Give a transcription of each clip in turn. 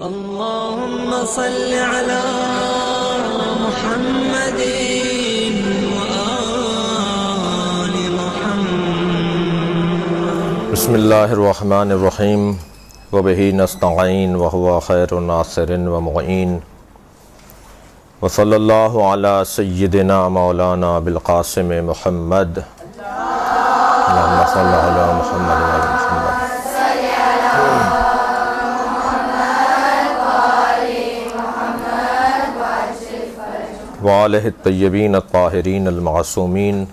اللهم صل على محمد وآل محمد. بسم اللہ الرحمن الرحیم وبہ نستعین وہو خیر ناصر ومعین وصلی اللہ علی سیدنا مولانا بالقاسم محمد. اللہم صل علی محمد وعلی محمد. وآلہ الطیبین الطاہرین المعصومین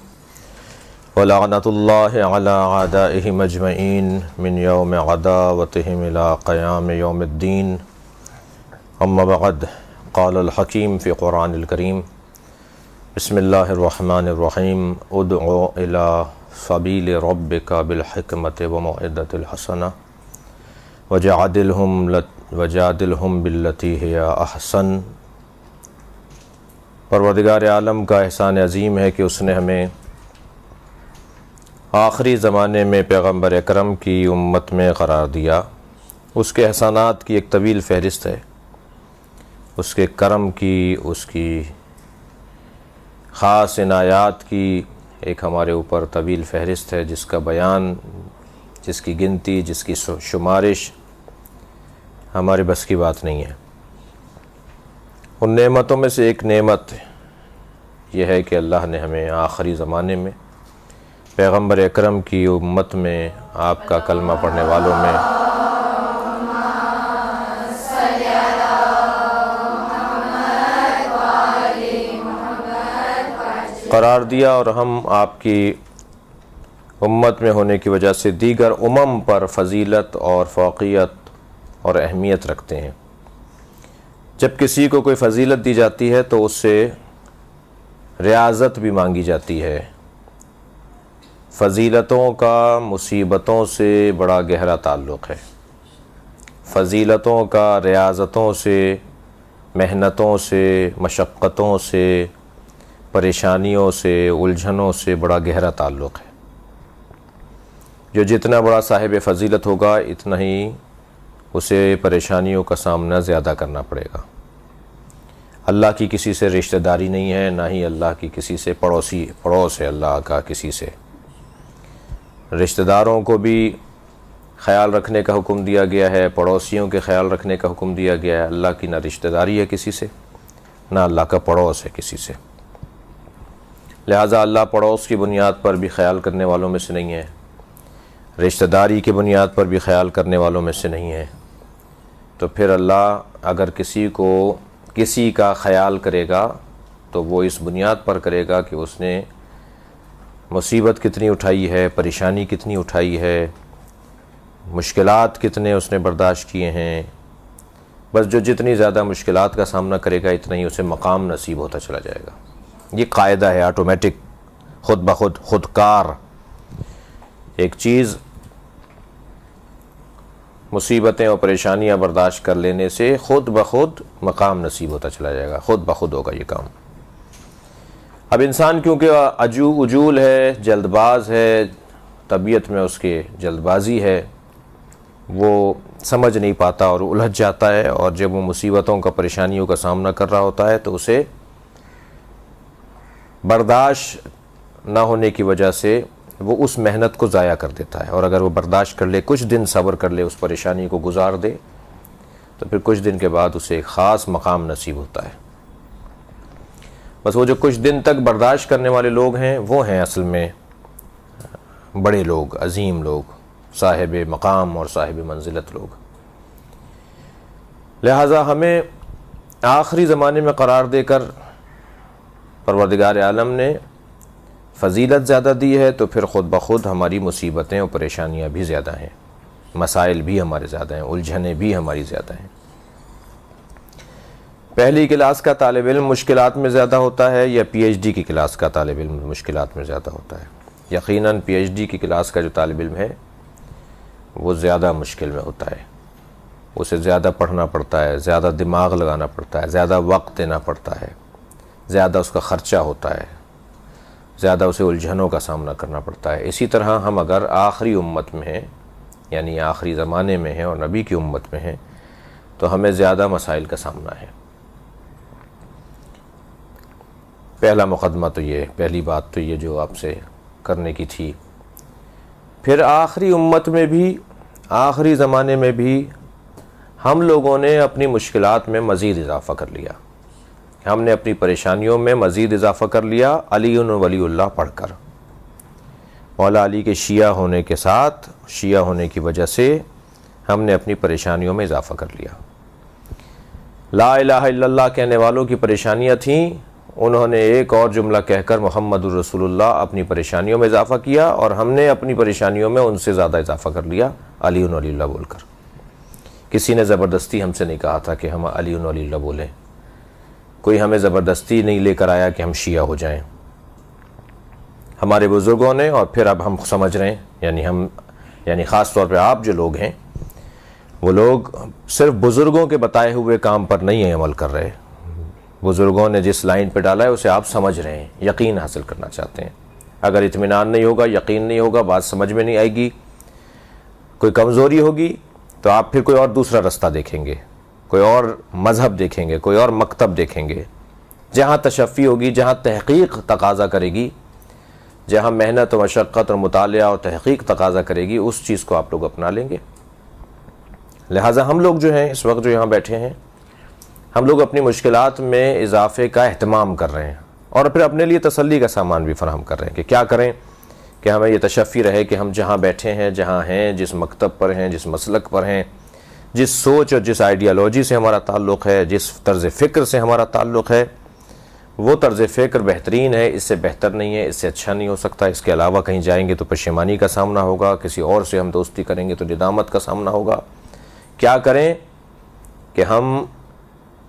ولعنۃ اللہ علی اعدائہم اجمعین من یوم عداوتہم الی قیام یوم الدین. اما بعد، قال الحکیم فی قرآن الکریم بسم اللہ الرحمن الرحیم ادع الی سبیل ربک بالحکمۃ وموعظۃ الحسنہ وجادلہم باللتی ہی احسن. پروردگار عالم کا احسان عظیم ہے کہ اس نے ہمیں آخری زمانے میں پیغمبر اکرم کی امت میں قرار دیا. اس کے احسانات کی ایک طویل فہرست ہے، اس کے کرم کی، اس کی خاص عنایات کی ایک ہمارے اوپر طویل فہرست ہے، جس کا بیان، جس کی گنتی، جس کی شمارش ہمارے بس کی بات نہیں ہے. ان نعمتوں میں سے ایک نعمت یہ ہے کہ اللہ نے ہمیں آخری زمانے میں پیغمبر اکرم کی امت میں، آپ کا کلمہ پڑھنے والوں میں قرار دیا، اور ہم آپ کی امت میں ہونے کی وجہ سے دیگر امم پر فضیلت اور فوقیت اور اہمیت رکھتے ہیں. جب کسی کو کوئی فضیلت دی جاتی ہے تو اس سے ریاضت بھی مانگی جاتی ہے. فضیلتوں کا مصیبتوں سے بڑا گہرا تعلق ہے. فضیلتوں کا ریاضتوں سے، محنتوں سے، مشقتوں سے، پریشانیوں سے، الجھنوں سے بڑا گہرا تعلق ہے. جو جتنا بڑا صاحب فضیلت ہوگا اتنا ہی اسے پریشانیوں کا سامنا زیادہ کرنا پڑے گا. اللہ کی کسی سے رشتہ داری نہیں ہے، نہ ہی اللہ کی کسی سے پڑوس ہے. اللہ کا کسی سے رشتہ داروں کو بھی خیال رکھنے کا حکم دیا گیا ہے، پڑوسیوں کے خیال رکھنے کا حکم دیا گیا ہے. اللہ کی نہ رشتہ داری ہے کسی سے، نہ اللہ کا پڑوس ہے کسی سے. لہٰذا اللہ پڑوس کی بنیاد پر بھی خیال کرنے والوں میں سے نہیں ہے، رشتہ داری کی بنیاد پر بھی خیال کرنے والوں میں سے نہیں ہے. تو پھر اللہ اگر کسی کا خیال کرے گا تو وہ اس بنیاد پر کرے گا کہ اس نے مصیبت کتنی اٹھائی ہے، پریشانی کتنی اٹھائی ہے، مشکلات کتنے اس نے برداشت کیے ہیں. بس جو جتنی زیادہ مشکلات کا سامنا کرے گا اتنا ہی اسے مقام نصیب ہوتا چلا جائے گا. یہ قاعدہ ہے آٹومیٹک، خود بخود، خودکار. ایک چیز مصیبتیں اور پریشانیاں برداشت کر لینے سے خود بخود مقام نصیب ہوتا چلا جائے گا، خود بخود ہوگا یہ کام. اب انسان کیونکہ عجول ہے، جلد باز ہے، طبیعت میں اس کے جلد بازی ہے، وہ سمجھ نہیں پاتا اور الجھ جاتا ہے. اور جب وہ مصیبتوں کا، پریشانیوں کا سامنا کر رہا ہوتا ہے تو اسے برداشت نہ ہونے کی وجہ سے وہ اس محنت کو ضائع کر دیتا ہے. اور اگر وہ برداشت کر لے، کچھ دن صبر کر لے، اس پریشانی کو گزار دے، تو پھر کچھ دن کے بعد اسے ایک خاص مقام نصیب ہوتا ہے. بس وہ جو کچھ دن تک برداشت کرنے والے لوگ ہیں وہ ہیں اصل میں بڑے لوگ، عظیم لوگ، صاحب مقام اور صاحب منزلت لوگ. لہٰذا ہمیں آخری زمانے میں قرار دے کر پروردگار عالم نے فضیلت زیادہ دی ہے، تو پھر خود بخود ہماری مصیبتیں اور پریشانیاں بھی زیادہ ہیں، مسائل بھی ہمارے زیادہ ہیں، الجھنیں بھی ہماری زیادہ ہیں. پہلی کلاس کا طالب علم مشکلات میں زیادہ ہوتا ہے یا پی ایچ ڈی کی کلاس کا طالب علم مشکلات میں زیادہ ہوتا ہے؟ یقیناً پی ایچ ڈی کی کلاس کا جو طالب علم ہے وہ زیادہ مشکل میں ہوتا ہے. اسے زیادہ پڑھنا پڑتا ہے، زیادہ دماغ لگانا پڑتا ہے، زیادہ وقت دینا پڑتا ہے، زیادہ اس کا خرچہ ہوتا ہے، زیادہ اسے الجھنوں کا سامنا کرنا پڑتا ہے. اسی طرح ہم اگر آخری امت میں ہیں، یعنی آخری زمانے میں ہیں اور نبی کی امت میں ہیں، تو ہمیں زیادہ مسائل کا سامنا ہے۔ پہلا مقدمہ تو یہ، پہلی بات تو یہ جو آپ سے کرنے کی تھی۔ پھر آخری امت میں بھی، آخری زمانے میں بھی ہم لوگوں نے اپنی مشکلات میں مزید اضافہ کر لیا، ہم نے اپنی پریشانیوں میں مزید اضافہ کر لیا علی ولی اللہ پڑھ کر۔ مولا علی کے شیعہ ہونے کے ساتھ، شیعہ ہونے کی وجہ سے ہم نے اپنی پریشانیوں میں اضافہ کر لیا۔ لا الہ الا اللہ کہنے والوں کی پریشانیاں تھیں، انہوں نے ایک اور جملہ کہہ کر محمد الرسول اللہ اپنی پریشانیوں میں اضافہ کیا، اور ہم نے اپنی پریشانیوں میں ان سے زیادہ اضافہ کر لیا علی ولی اللہ بول کر۔ کسی نے زبردستی ہم سے نہیں کہا تھا کہ ہم علی ولی اللہ بولیں، کوئی ہمیں زبردستی نہیں لے کر آیا کہ ہم شیعہ ہو جائیں۔ ہمارے بزرگوں نے، اور پھر اب ہم سمجھ رہے ہیں، یعنی خاص طور پہ آپ جو لوگ ہیں، وہ لوگ صرف بزرگوں کے بتائے ہوئے کام پر نہیں عمل کر رہے، بزرگوں نے جس لائن پہ ڈالا ہے اسے آپ سمجھ رہے ہیں، یقین حاصل کرنا چاہتے ہیں۔ اگر اطمینان نہیں ہوگا، یقین نہیں ہوگا، بات سمجھ میں نہیں آئے گی، کوئی کمزوری ہوگی، تو آپ پھر کوئی اور دوسرا رستہ دیکھیں گے، کوئی اور مذہب دیکھیں گے، کوئی اور مکتب دیکھیں گے۔ جہاں تشفی ہوگی، جہاں تحقیق تقاضا کرے گی، جہاں محنت و مشقت اور مطالعہ اور تحقیق تقاضا کرے گی، اس چیز کو آپ لوگ اپنا لیں گے۔ لہٰذا ہم لوگ جو ہیں اس وقت جو یہاں بیٹھے ہیں، ہم لوگ اپنی مشکلات میں اضافے کا اہتمام کر رہے ہیں، اور پھر اپنے لیے تسلی کا سامان بھی فراہم کر رہے ہیں کہ کیا کریں کہ ہمیں یہ تشفی رہے کہ ہم جہاں بیٹھے ہیں، جہاں ہیں، جس مکتب پر ہیں، جس مسلک پر ہیں، جس سوچ اور جس آئیڈیالوجی سے ہمارا تعلق ہے، جس طرز فکر سے ہمارا تعلق ہے، وہ طرز فکر بہترین ہے، اس سے بہتر نہیں ہے، اس سے اچھا نہیں ہو سکتا۔ اس کے علاوہ کہیں جائیں گے تو پشیمانی کا سامنا ہوگا، کسی اور سے ہم دوستی کریں گے تو ندامت کا سامنا ہوگا۔ کیا کریں کہ ہم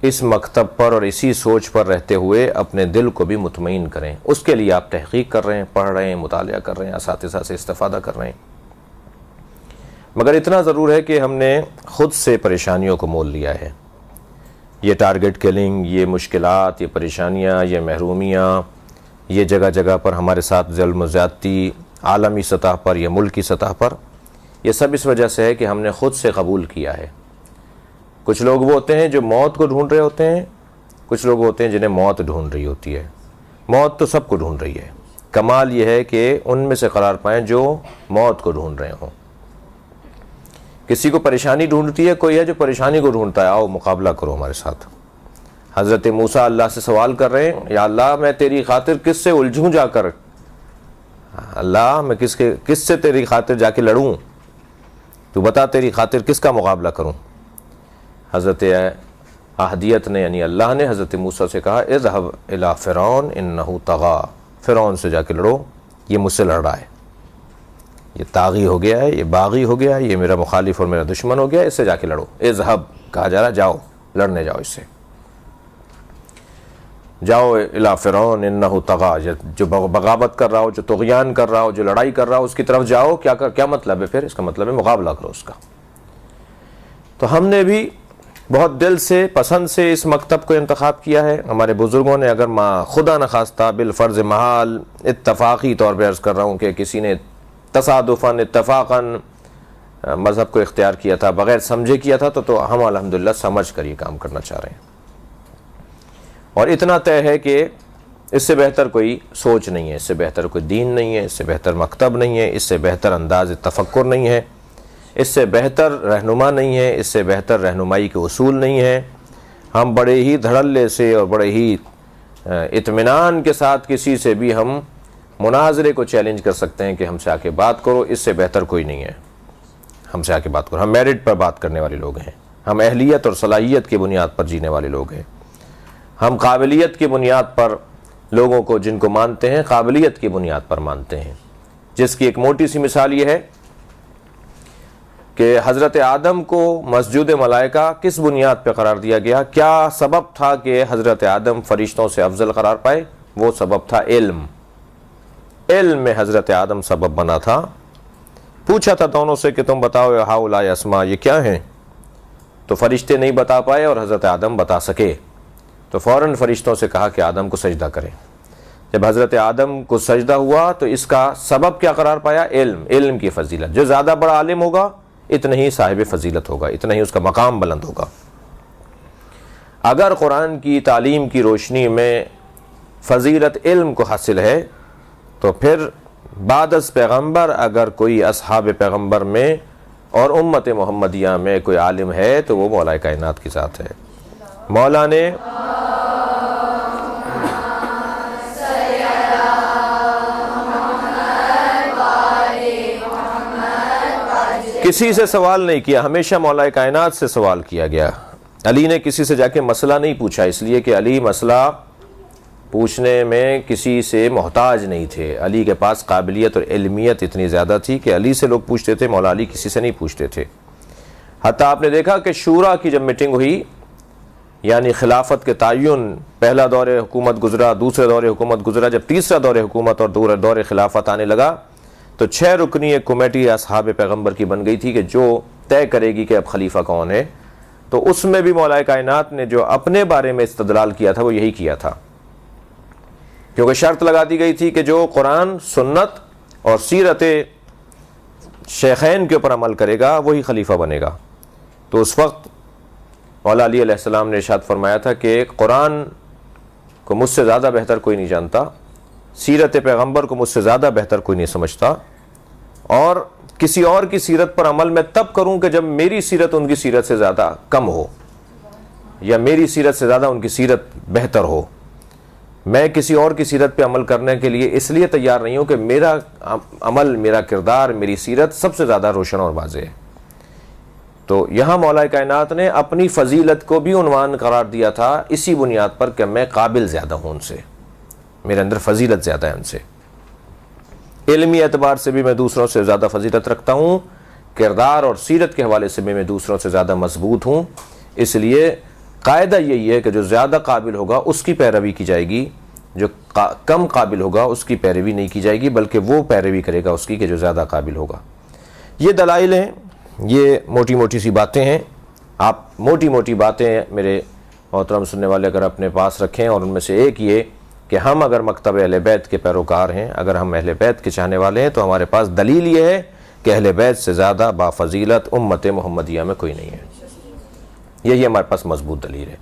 اس مکتب پر اور اسی سوچ پر رہتے ہوئے اپنے دل کو بھی مطمئن کریں۔ اس کے لیے آپ تحقیق کر رہے ہیں، پڑھ رہے ہیں، مطالعہ کر رہے ہیں، اساتذہ سے استفادہ کر رہے ہیں۔ مگر اتنا ضرور ہے کہ ہم نے خود سے پریشانیوں کو مول لیا ہے۔ یہ ٹارگٹ کلنگ، یہ مشکلات، یہ پریشانیاں، یہ محرومیاں، یہ جگہ جگہ پر ہمارے ساتھ ظلم و زیادتی، عالمی سطح پر یا ملکی سطح پر، یہ سب اس وجہ سے ہے کہ ہم نے خود سے قبول کیا ہے۔ کچھ لوگ وہ ہوتے ہیں جو موت کو ڈھونڈ رہے ہوتے ہیں، کچھ لوگ ہوتے ہیں جنہیں موت ڈھونڈ رہی ہوتی ہے۔ موت تو سب کو ڈھونڈ رہی ہے، کمال یہ ہے کہ ان میں سے قرار پائیں جو موت کو ڈھونڈ رہے ہوں۔ کسی کو پریشانی ڈھونڈتی ہے، کوئی ہے جو پریشانی کو ڈھونڈتا ہے، آؤ مقابلہ کرو ہمارے ساتھ۔ حضرت موسیٰ اللہ سے سوال کر رہے ہیں، یا اللہ میں تیری خاطر کس سے الجھوں جا کر، اللہ میں کس سے تیری خاطر جا کے لڑوں، تو بتا تیری خاطر کس کا مقابلہ کروں۔ حضرت احدیت نے یعنی اللہ نے حضرت موسیٰ سے کہا، اذهب الى فرعون انه طغى، فرعون سے جا کے لڑو، یہ مجھ سے لڑ رہا ہے، یہ طاغی ہو گیا ہے، یہ باغی ہو گیا ہے، یہ میرا مخالف اور میرا دشمن ہو گیا ہے، اس سے جا کے لڑو۔ اذهب کہا جا رہا، جاؤ لڑنے جاؤ، اس سے جاؤ الى فرعون انه طغى، جو بغاوت کر رہا ہو، جو طغیان کر رہا ہو، جو لڑائی کر رہا ہو، اس کی طرف جاؤ۔ کیا مطلب ہے پھر؟ اس کا مطلب ہے مقابلہ کرو اس کا۔ تو ہم نے بھی بہت دل سے، پسند سے اس مکتب کو انتخاب کیا ہے۔ ہمارے بزرگوں نے اگر خدا نخواستہ بالفرض محال اتفاقی طور پہ عرض کر رہا ہوں کہ کسی نے تصادفاً اتفاقاً مذہب کو اختیار کیا تھا، بغیر سمجھے کیا تھا، تو ہم الحمدللہ سمجھ کر یہ کام کرنا چاہ رہے ہیں۔ اور اتنا طے ہے کہ اس سے بہتر کوئی سوچ نہیں ہے، اس سے بہتر کوئی دین نہیں ہے، اس سے بہتر مکتب نہیں ہے، اس سے بہتر انداز تفکر نہیں ہے، اس سے بہتر رہنما نہیں ہے، اس سے بہتر رہنمائی کے اصول نہیں ہے۔ ہم بڑے ہی دھڑلے سے اور بڑے ہی اطمینان کے ساتھ کسی سے بھی ہم مناظرے کو چیلنج کر سکتے ہیں کہ ہم سے آ کے بات کرو، اس سے بہتر کوئی نہیں ہے، ہم سے آ کے بات کرو۔ ہم میرٹ پر بات کرنے والے لوگ ہیں، ہم اہلیت اور صلاحیت کی بنیاد پر جینے والے لوگ ہیں، ہم قابلیت کی بنیاد پر لوگوں کو جن کو مانتے ہیں قابلیت کی بنیاد پر مانتے ہیں، جس کی ایک موٹی سی مثال یہ ہے کہ حضرت آدم کو مسجود ملائکہ کس بنیاد پہ قرار دیا گیا؟ کیا سبب تھا کہ حضرت آدم فرشتوں سے افضل قرار پائے؟ وہ سبب تھا علم۔ علم میں حضرت آدم سبب بنا تھا۔ پوچھا تھا دونوں سے کہ تم بتاؤ ہؤلاء اسماء، یہ کیا ہیں؟ تو فرشتے نہیں بتا پائے اور حضرت آدم بتا سکے، تو فوراً فرشتوں سے کہا کہ آدم کو سجدہ کریں۔ جب حضرت آدم کو سجدہ ہوا تو اس کا سبب کیا قرار پایا؟ علم، علم کی فضیلت۔ جو زیادہ بڑا عالم ہوگا اتنا ہی صاحب فضیلت ہوگا، اتنا ہی اس کا مقام بلند ہوگا۔ اگر قرآن کی تعلیم کی روشنی میں فضیلت علم کو حاصل ہے تو پھر بعد از پیغمبر اگر کوئی اصحاب پیغمبر میں اور امت محمدیہ میں کوئی عالم ہے تو وہ مولا کائنات کی ذات ہے۔ مولا نے کسی سے سوال نہیں کیا، ہمیشہ مولا کائنات سے سوال کیا گیا۔ علی نے کسی سے جا کے مسئلہ نہیں پوچھا، اس لیے کہ علی مسئلہ پوچھنے میں کسی سے محتاج نہیں تھے۔ علی کے پاس قابلیت اور علمیت اتنی زیادہ تھی کہ علی سے لوگ پوچھتے تھے، مولا علی کسی سے نہیں پوچھتے تھے۔ حتیٰ آپ نے دیکھا کہ شورا کی جب میٹنگ ہوئی، یعنی خلافت کے تعین، پہلا دور حکومت گزرا، دوسرے دور حکومت گزرا، جب تیسرا دور حکومت اور دور خلافت آنے لگا تو 6 رکنی ایک کمیٹی اصحاب پیغمبر کی بن گئی تھی کہ جو طے کرے گی کہ اب خلیفہ کون ہے۔ تو اس میں بھی مولا کائنات نے جو اپنے بارے میں استدلال کیا تھا وہ یہی کیا تھا، کیونکہ شرط لگا دی گئی تھی کہ جو قرآن، سنت اور سیرت شیخین کے اوپر عمل کرے گا وہی خلیفہ بنے گا۔ تو اس وقت مولا علی علیہ السلام نے ارشاد فرمایا تھا کہ قرآن کو مجھ سے زیادہ بہتر کوئی نہیں جانتا، سیرت پیغمبر کو مجھ سے زیادہ بہتر کوئی نہیں سمجھتا، اور کسی اور کی سیرت پر عمل میں تب کروں کہ جب میری سیرت ان کی سیرت سے زیادہ کم ہو یا میری سیرت سے زیادہ ان کی سیرت بہتر ہو۔ میں کسی اور کی سیرت پہ عمل کرنے کے لیے اس لیے تیار نہیں ہوں کہ میرا عمل، میرا کردار، میری سیرت سب سے زیادہ روشن اور واضح ہے۔ تو یہاں مولا کائنات نے اپنی فضیلت کو بھی عنوان قرار دیا تھا اسی بنیاد پر کہ میں قابل زیادہ ہوں ان سے، میرے اندر فضیلت زیادہ ہے ان سے، علمی اعتبار سے بھی میں دوسروں سے زیادہ فضیلت رکھتا ہوں، کردار اور سیرت کے حوالے سے بھی میں دوسروں سے زیادہ مضبوط ہوں۔ اس لیے قاعدہ یہی ہے کہ جو زیادہ قابل ہوگا اس کی پیروی کی جائے گی، جو کم قابل ہوگا اس کی پیروی نہیں کی جائے گی، بلکہ وہ پیروی کرے گا اس کی کہ جو زیادہ قابل ہوگا۔ یہ دلائل ہیں، یہ موٹی موٹی سی باتیں ہیں۔ آپ موٹی موٹی باتیں میرے محترم سننے والے اگر اپنے پاس رکھیں، اور ان میں سے ایک یہ کہ ہم اگر مکتب اہل بیت کے پیروکار ہیں، اگر ہم اہل بیت کے چاہنے والے ہیں، تو ہمارے پاس دلیل یہ ہے کہ اہل بیت سے زیادہ بافضیلت امت محمدیہ میں کوئی نہیں ہے۔ یہی ہمارے پاس مضبوط دلیل ہے،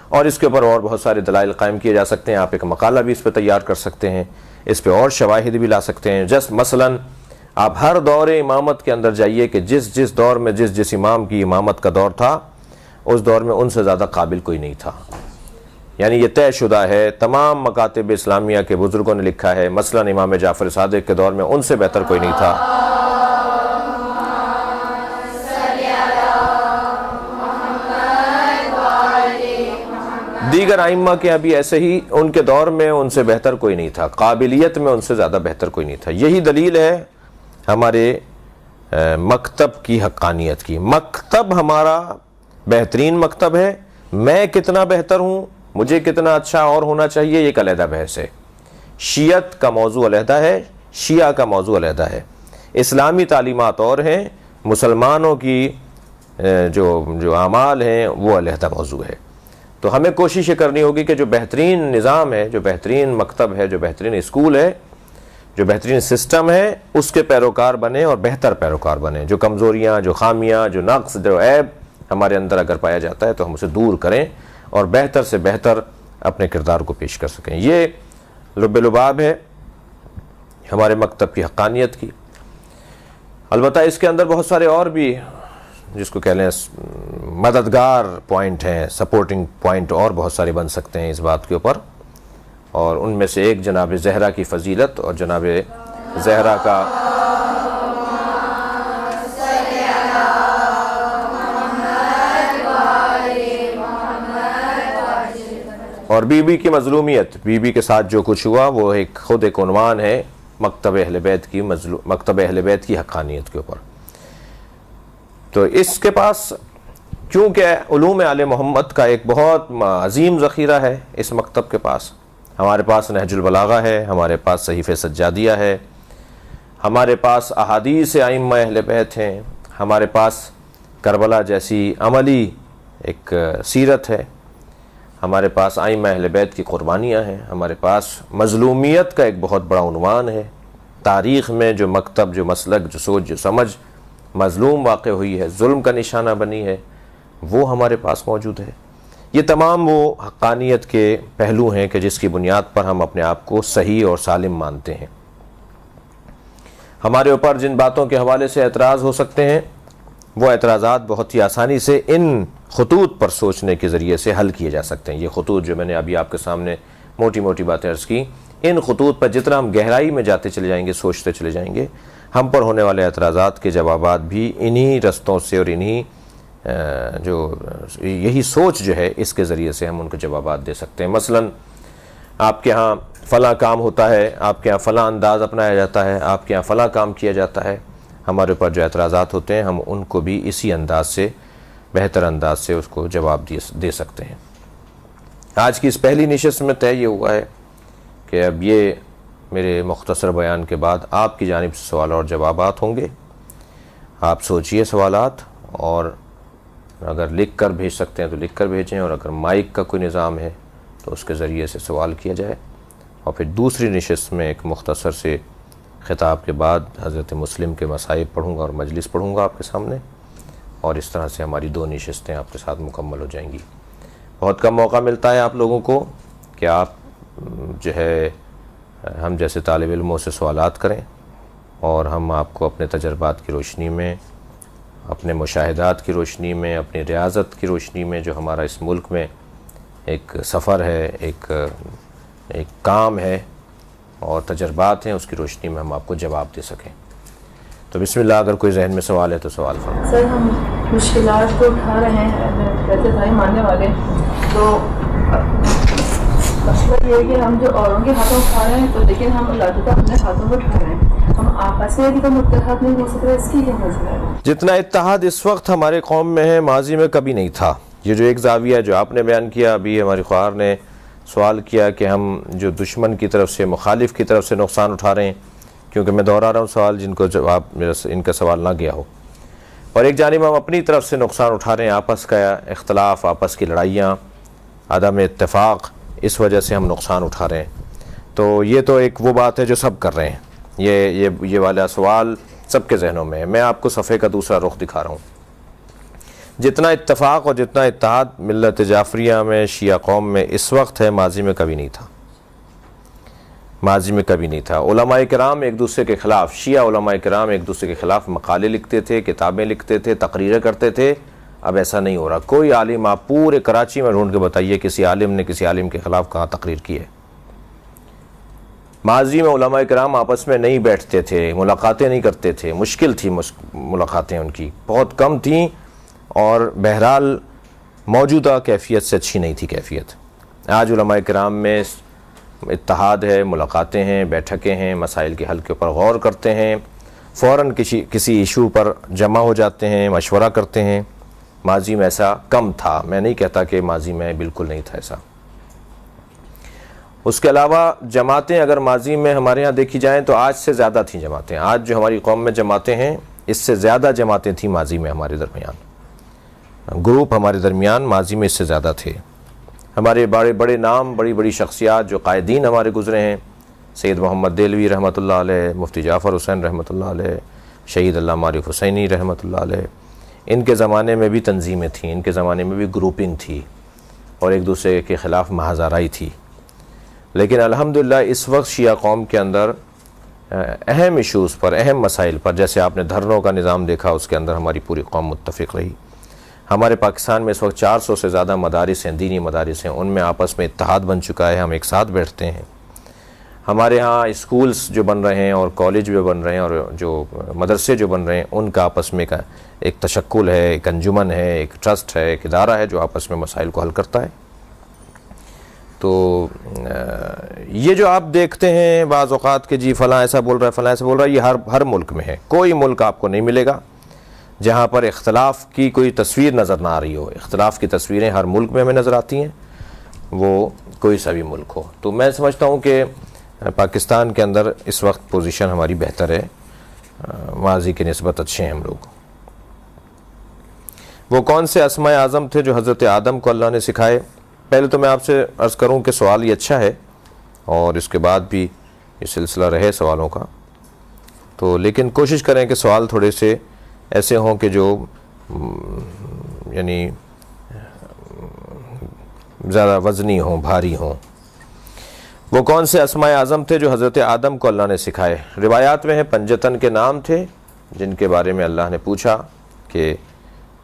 اور اس کے اوپر اور بہت سارے دلائل قائم کیے جا سکتے ہیں۔ آپ ایک مقالہ بھی اس پہ تیار کر سکتے ہیں، اس پہ اور شواہد بھی لا سکتے ہیں۔ جس مثلاً آپ ہر دور امامت کے اندر جائیے کہ جس دور میں جس امام کی امامت کا دور تھا، اس دور میں ان سے زیادہ قابل کوئی نہیں تھا۔ یعنی یہ طے شدہ ہے، تمام مکاتب اسلامیہ کے بزرگوں نے لکھا ہے، مثلاً امام جعفر صادق کے دور میں ان سے بہتر کوئی نہیں تھا۔ دیگر ائمہ کے ابھی ایسے ہی ان کے دور میں ان سے بہتر کوئی نہیں تھا، قابلیت میں ان سے زیادہ بہتر کوئی نہیں تھا۔ یہی دلیل ہے ہمارے مکتب کی حقانیت کی۔ مکتب ہمارا بہترین مکتب ہے، میں کتنا بہتر ہوں، مجھے کتنا اچھا اور ہونا چاہیے، یہ ایک علیحدہ بحث ہے۔ شیعت کا موضوع علیحدہ ہے، شیعہ کا موضوع علیحدہ ہے، اسلامی تعلیمات اور ہیں، مسلمانوں کی جو اعمال ہیں وہ علیحدہ موضوع ہے۔ تو ہمیں کوشش یہ کرنی ہوگی کہ جو بہترین نظام ہے، جو بہترین مکتب ہے، جو بہترین اسکول ہے، جو بہترین سسٹم ہے، اس کے پیروکار بنے اور بہتر پیروکار بنے۔ جو کمزوریاں، جو خامیاں، جو نقص، جو عیب ہمارے اندر اگر پایا جاتا ہے تو ہم اسے دور کریں اور بہتر سے بہتر اپنے کردار کو پیش کر سکیں۔ یہ لب لباب ہے ہمارے مکتب کی حقانیت کی۔ البتہ اس کے اندر بہت سارے اور بھی جس کو کہہ لیں مددگار پوائنٹ ہیں، سپورٹنگ پوائنٹ اور بہت سارے بن سکتے ہیں اس بات کے اوپر، اور ان میں سے ایک جناب زہرا کی فضیلت اور جناب زہرا کا اور بی بی کی مظلومیت، بی بی کے ساتھ جو کچھ ہوا وہ خود ایک عنوان ہے مکتب اہل بیت کی حقانیت کے اوپر۔ تو اس کے پاس کیونکہ علوم آل محمد کا ایک بہت عظیم ذخیرہ ہے اس مکتب کے پاس، ہمارے پاس نہج البلاغہ ہے، ہمارے پاس صحیفہ سجادیہ ہے، ہمارے پاس احادیث ائمہ اہل بیت ہیں، ہمارے پاس کربلا جیسی عملی ایک سیرت ہے، ہمارے پاس ائمہ اہل بیت کی قربانیاں ہیں، ہمارے پاس مظلومیت کا ایک بہت بڑا عنوان ہے۔ تاریخ میں جو مکتب، جو مسلک، جو سوچ، جو سمجھ مظلوم واقع ہوئی ہے، ظلم کا نشانہ بنی ہے، وہ ہمارے پاس موجود ہے۔ یہ تمام وہ حقانیت کے پہلو ہیں کہ جس کی بنیاد پر ہم اپنے آپ کو صحیح اور سالم مانتے ہیں۔ ہمارے اوپر جن باتوں کے حوالے سے اعتراض ہو سکتے ہیں وہ اعتراضات بہت ہی آسانی سے ان خطوط پر سوچنے کے ذریعے سے حل کیے جا سکتے ہیں۔ یہ خطوط جو میں نے ابھی آپ کے سامنے موٹی موٹی باتیں عرض کی، ان خطوط پر جتنا ہم گہرائی میں جاتے چلے جائیں گے، سوچتے چلے جائیں گے، ہم پر ہونے والے اعتراضات کے جوابات بھی انہی رستوں سے اور انہی یہی سوچ جو ہے اس کے ذریعے سے ہم ان کو جوابات دے سکتے ہیں۔ مثلا آپ کے ہاں فلاں کام ہوتا ہے، آپ کے ہاں فلاں انداز اپنایا جاتا ہے، آپ کے ہاں فلاں کام کیا جاتا ہے، ہمارے اوپر جو اعتراضات ہوتے ہیں ہم ان کو بھی اسی انداز سے، بہتر انداز سے اس کو جواب دے سکتے ہیں۔ آج کی اس پہلی نشست میں طے یہ ہوا ہے کہ اب یہ میرے مختصر بیان کے بعد آپ کی جانب سے سوال اور جوابات ہوں گے۔ آپ سوچئے سوالات، اور اگر لکھ کر بھیج سکتے ہیں تو لکھ کر بھیجیں، اور اگر مائک کا کوئی نظام ہے تو اس کے ذریعے سے سوال کیا جائے، اور پھر دوسری نشست میں ایک مختصر سے خطاب کے بعد حضرت مسلم کے مصائب پڑھوں گا اور مجلس پڑھوں گا آپ کے سامنے، اور اس طرح سے ہماری 2 نشستیں آپ کے ساتھ مکمل ہو جائیں گی۔ بہت کم موقع ملتا ہے آپ لوگوں کو کہ آپ جو ہے ہم جیسے طالب علموں سے سوالات کریں، اور ہم آپ کو اپنے تجربات کی روشنی میں، اپنے مشاہدات کی روشنی میں، اپنی ریاضت کی روشنی میں، جو ہمارا اس ملک میں ایک سفر ہے، ایک کام ہے اور تجربات ہیں، اس کی روشنی میں ہم آپ کو جواب دے سکیں۔ تو بسم اللہ، اگر کوئی ذہن میں سوال ہے تو سوال فرمائیں۔ سر، ہم مشکلات کو اٹھا رہے ہیں کہتے سارے ماننے والے، تو مسئلہ یہ ہے کہ ہم جو اوروں کے ہاتھوں اٹھا رہے ہیں تو لیکن ہم اللہ کا اپنے ہاتھوں میں اٹھا رہے ہیں، ہم آپس میں بھی تو متحد نہیں ہو سکتے، اس کی کیا مسئلہ ہے؟ جتنا اتحاد اس وقت ہمارے قوم میں ہے ماضی میں کبھی نہیں تھا۔ یہ جو ایک زاویہ جو آپ نے بیان کیا، ابھی ہماری خواہر نے سوال کیا کہ ہم جو دشمن کی طرف سے، مخالف کی طرف سے نقصان اٹھا رہے ہیں، کیونکہ میں دہرا رہا ہوں سوال جن کو جواب ان کا سوال نہ گیا ہو، اور ایک جانب ہم اپنی طرف سے نقصان اٹھا رہے ہیں، آپس کا اختلاف، آپس کی لڑائیاں، عدم اتفاق، اس وجہ سے ہم نقصان اٹھا رہے ہیں۔ تو یہ تو ایک وہ بات ہے جو سب کر رہے ہیں، یہ والا سوال سب کے ذہنوں میں ہے۔ میں آپ کو صفحے کا دوسرا رخ دکھا رہا ہوں۔ جتنا اتفاق اور جتنا اتحاد ملت جعفریہ میں، شیعہ قوم میں اس وقت ہے، ماضی میں کبھی نہیں تھا، ماضی میں کبھی نہیں تھا۔ علماء کرام ایک دوسرے کے خلاف، شیعہ علماء کرام ایک دوسرے کے خلاف مقالے لکھتے تھے، کتابیں لکھتے تھے، تقریریں کرتے تھے۔ اب ایسا نہیں ہو رہا۔ کوئی عالم آپ پورے کراچی میں ڈھونڈ کے بتائیے کسی عالم نے کسی عالم کے خلاف کہاں تقریر کی ہے۔ ماضی میں علماء کرام آپس میں نہیں بیٹھتے تھے، ملاقاتیں نہیں کرتے تھے، مشکل تھی ملاقاتیں، ان کی بہت کم تھیں، اور بہرحال موجودہ کیفیت سے اچھی نہیں تھی کیفیت۔ آج علماء کرام میں اتحاد ہے، ملاقاتیں ہیں، بیٹھکیں ہیں، مسائل کے حل کے اوپر غور کرتے ہیں، فوراً کسی ایشو پر جمع ہو جاتے ہیں، مشورہ کرتے ہیں۔ ماضی میں ایسا کم تھا، میں نہیں کہتا کہ ماضی میں بالکل نہیں تھا ایسا۔ اس کے علاوہ جماعتیں اگر ماضی میں ہمارے ہاں دیکھی جائیں تو آج سے زیادہ تھیں جماعتیں۔ آج جو ہماری قوم میں جماعتیں ہیں اس سے زیادہ جماعتیں تھیں ماضی میں ہمارے درمیان، گروپ ہمارے درمیان ماضی میں اس سے زیادہ تھے۔ ہمارے بڑے بڑے نام، بڑی بڑی شخصیات جو قائدین ہمارے گزرے ہیں، سید محمد دہلوی رحمۃ اللہ علیہ، مفتی جعفر حسین رحمۃ اللہ علیہ، شہید علامہ عارف حسینی رحمۃ اللہ علیہ، ان کے زمانے میں بھی تنظیمیں تھیں، ان کے زمانے میں بھی گروپنگ تھی، اور ایک دوسرے کے خلاف محاذ آرائی تھی۔ لیکن الحمدللہ اس وقت شیعہ قوم کے اندر اہم ایشوز پر، اہم مسائل پر، جیسے آپ نے دھرنوں کا نظام دیکھا، اس کے اندر ہماری پوری قوم متفق رہی۔ ہمارے پاکستان میں اس وقت 400 سے زیادہ مدارس ہیں، دینی مدارس ہیں، ان میں آپس میں اتحاد بن چکا ہے، ہم ایک ساتھ بیٹھتے ہیں۔ ہمارے ہاں اسکولز جو بن رہے ہیں اور کالج جو بن رہے ہیں اور جو مدرسے جو بن رہے ہیں، ان کا آپس میں ایک تشکل ہے، ایک انجمن ہے، ایک ٹرسٹ ہے، ایک ادارہ ہے جو آپس میں مسائل کو حل کرتا ہے۔ تو یہ جو آپ دیکھتے ہیں بعض اوقات کہ جی فلاں ایسا بول رہا ہے، فلاں ایسا بول رہا ہے، یہ ہر ملک میں ہے۔ کوئی ملک آپ کو نہیں ملے گا جہاں پر اختلاف کی کوئی تصویر نظر نہ آ رہی ہو۔ اختلاف کی تصویریں ہر ملک میں ہمیں نظر آتی ہیں، وہ کوئی سا بھی ملک ہو۔ تو میں سمجھتا ہوں کہ پاکستان کے اندر اس وقت پوزیشن ہماری بہتر ہے، ماضی کی نسبت اچھے ہیں ہم لوگ۔ وہ کون سے اسماء اعظم تھے جو حضرت آدم کو اللہ نے سکھائے؟ پہلے تو میں آپ سے عرض کروں کہ سوال یہ اچھا ہے، اور اس کے بعد بھی یہ سلسلہ رہے سوالوں کا، تو لیکن کوشش کریں کہ سوال تھوڑے سے ایسے ہوں کہ جو یعنی ذرا وزنی ہوں، بھاری ہوں۔ وہ کون سے اسماء اعظم تھے جو حضرت آدم کو اللہ نے سکھائے؟ روایات میں ہے پنجتن کے نام تھے جن کے بارے میں اللہ نے پوچھا کہ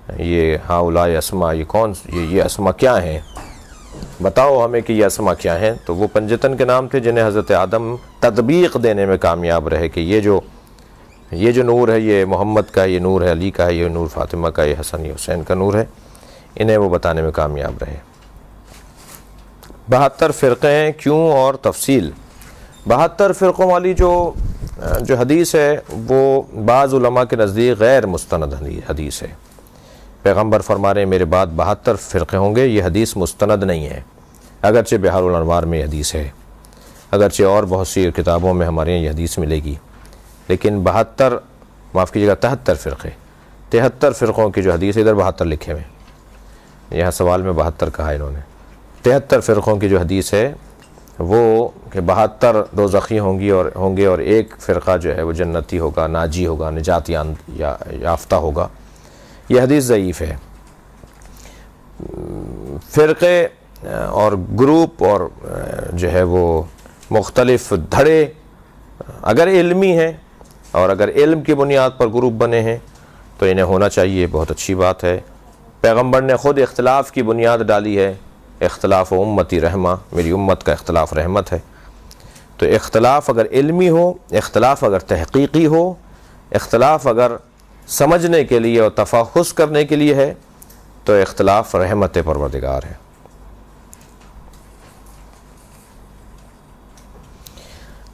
یہ ہاؤلاء اسماء، یہ اسماء کیا ہیں، بتاؤ ہمیں کہ یہ اسماء کیا ہیں۔ تو وہ پنجتن کے نام تھے جنہیں حضرت آدم تطبیق دینے میں کامیاب رہے کہ یہ جو نور ہے یہ محمد کا، یہ نور ہے علی کا، یہ نور فاطمہ کا، یہ حسن یہ حسین کا نور ہے، انہیں وہ بتانے میں کامیاب رہے۔ 72 فرقے ہیں، کیوں اور تفصیل۔ 72 فرقوں والی جو حدیث ہے وہ بعض علماء کے نزدیک غیر مستند حدیث ہے۔ پیغمبر فرما رہے ہیں میرے بعد 72 فرقے ہوں گے، یہ حدیث مستند نہیں ہے، اگرچہ بحار الانوار میں یہ حدیث ہے، اگرچہ اور بہت سی کتابوں میں ہمارے یہاں یہ حدیث ملے گی، لیکن 73 فرقے، 73 فرقوں کی جو حدیث ہے، ادھر 72 لکھے ہوئے، یہاں سوال میں 72 کہا انہوں نے، 73 فرقوں کی جو حدیث ہے وہ کہ 72 دوزخی ہوں گے اور ایک فرقہ جو ہے وہ جنتی ہوگا، ناجی ہوگا، نجات یافتہ ہوگا، یہ حدیث ضعیف ہے۔ فرقے اور گروپ اور جو ہے وہ مختلف دھڑے اگر علمی ہیں اور اگر علم کی بنیاد پر گروپ بنے ہیں تو انہیں ہونا چاہیے، بہت اچھی بات ہے۔ پیغمبر نے خود اختلاف کی بنیاد ڈالی ہے، اختلاف امتی رحمہ، میری امت کا اختلاف رحمت ہے۔ تو اختلاف اگر علمی ہو، اختلاف اگر تحقیقی ہو، اختلاف اگر سمجھنے کے لیے اور تفحص کرنے کے لیے ہے تو اختلاف رحمت پروردگار ہے۔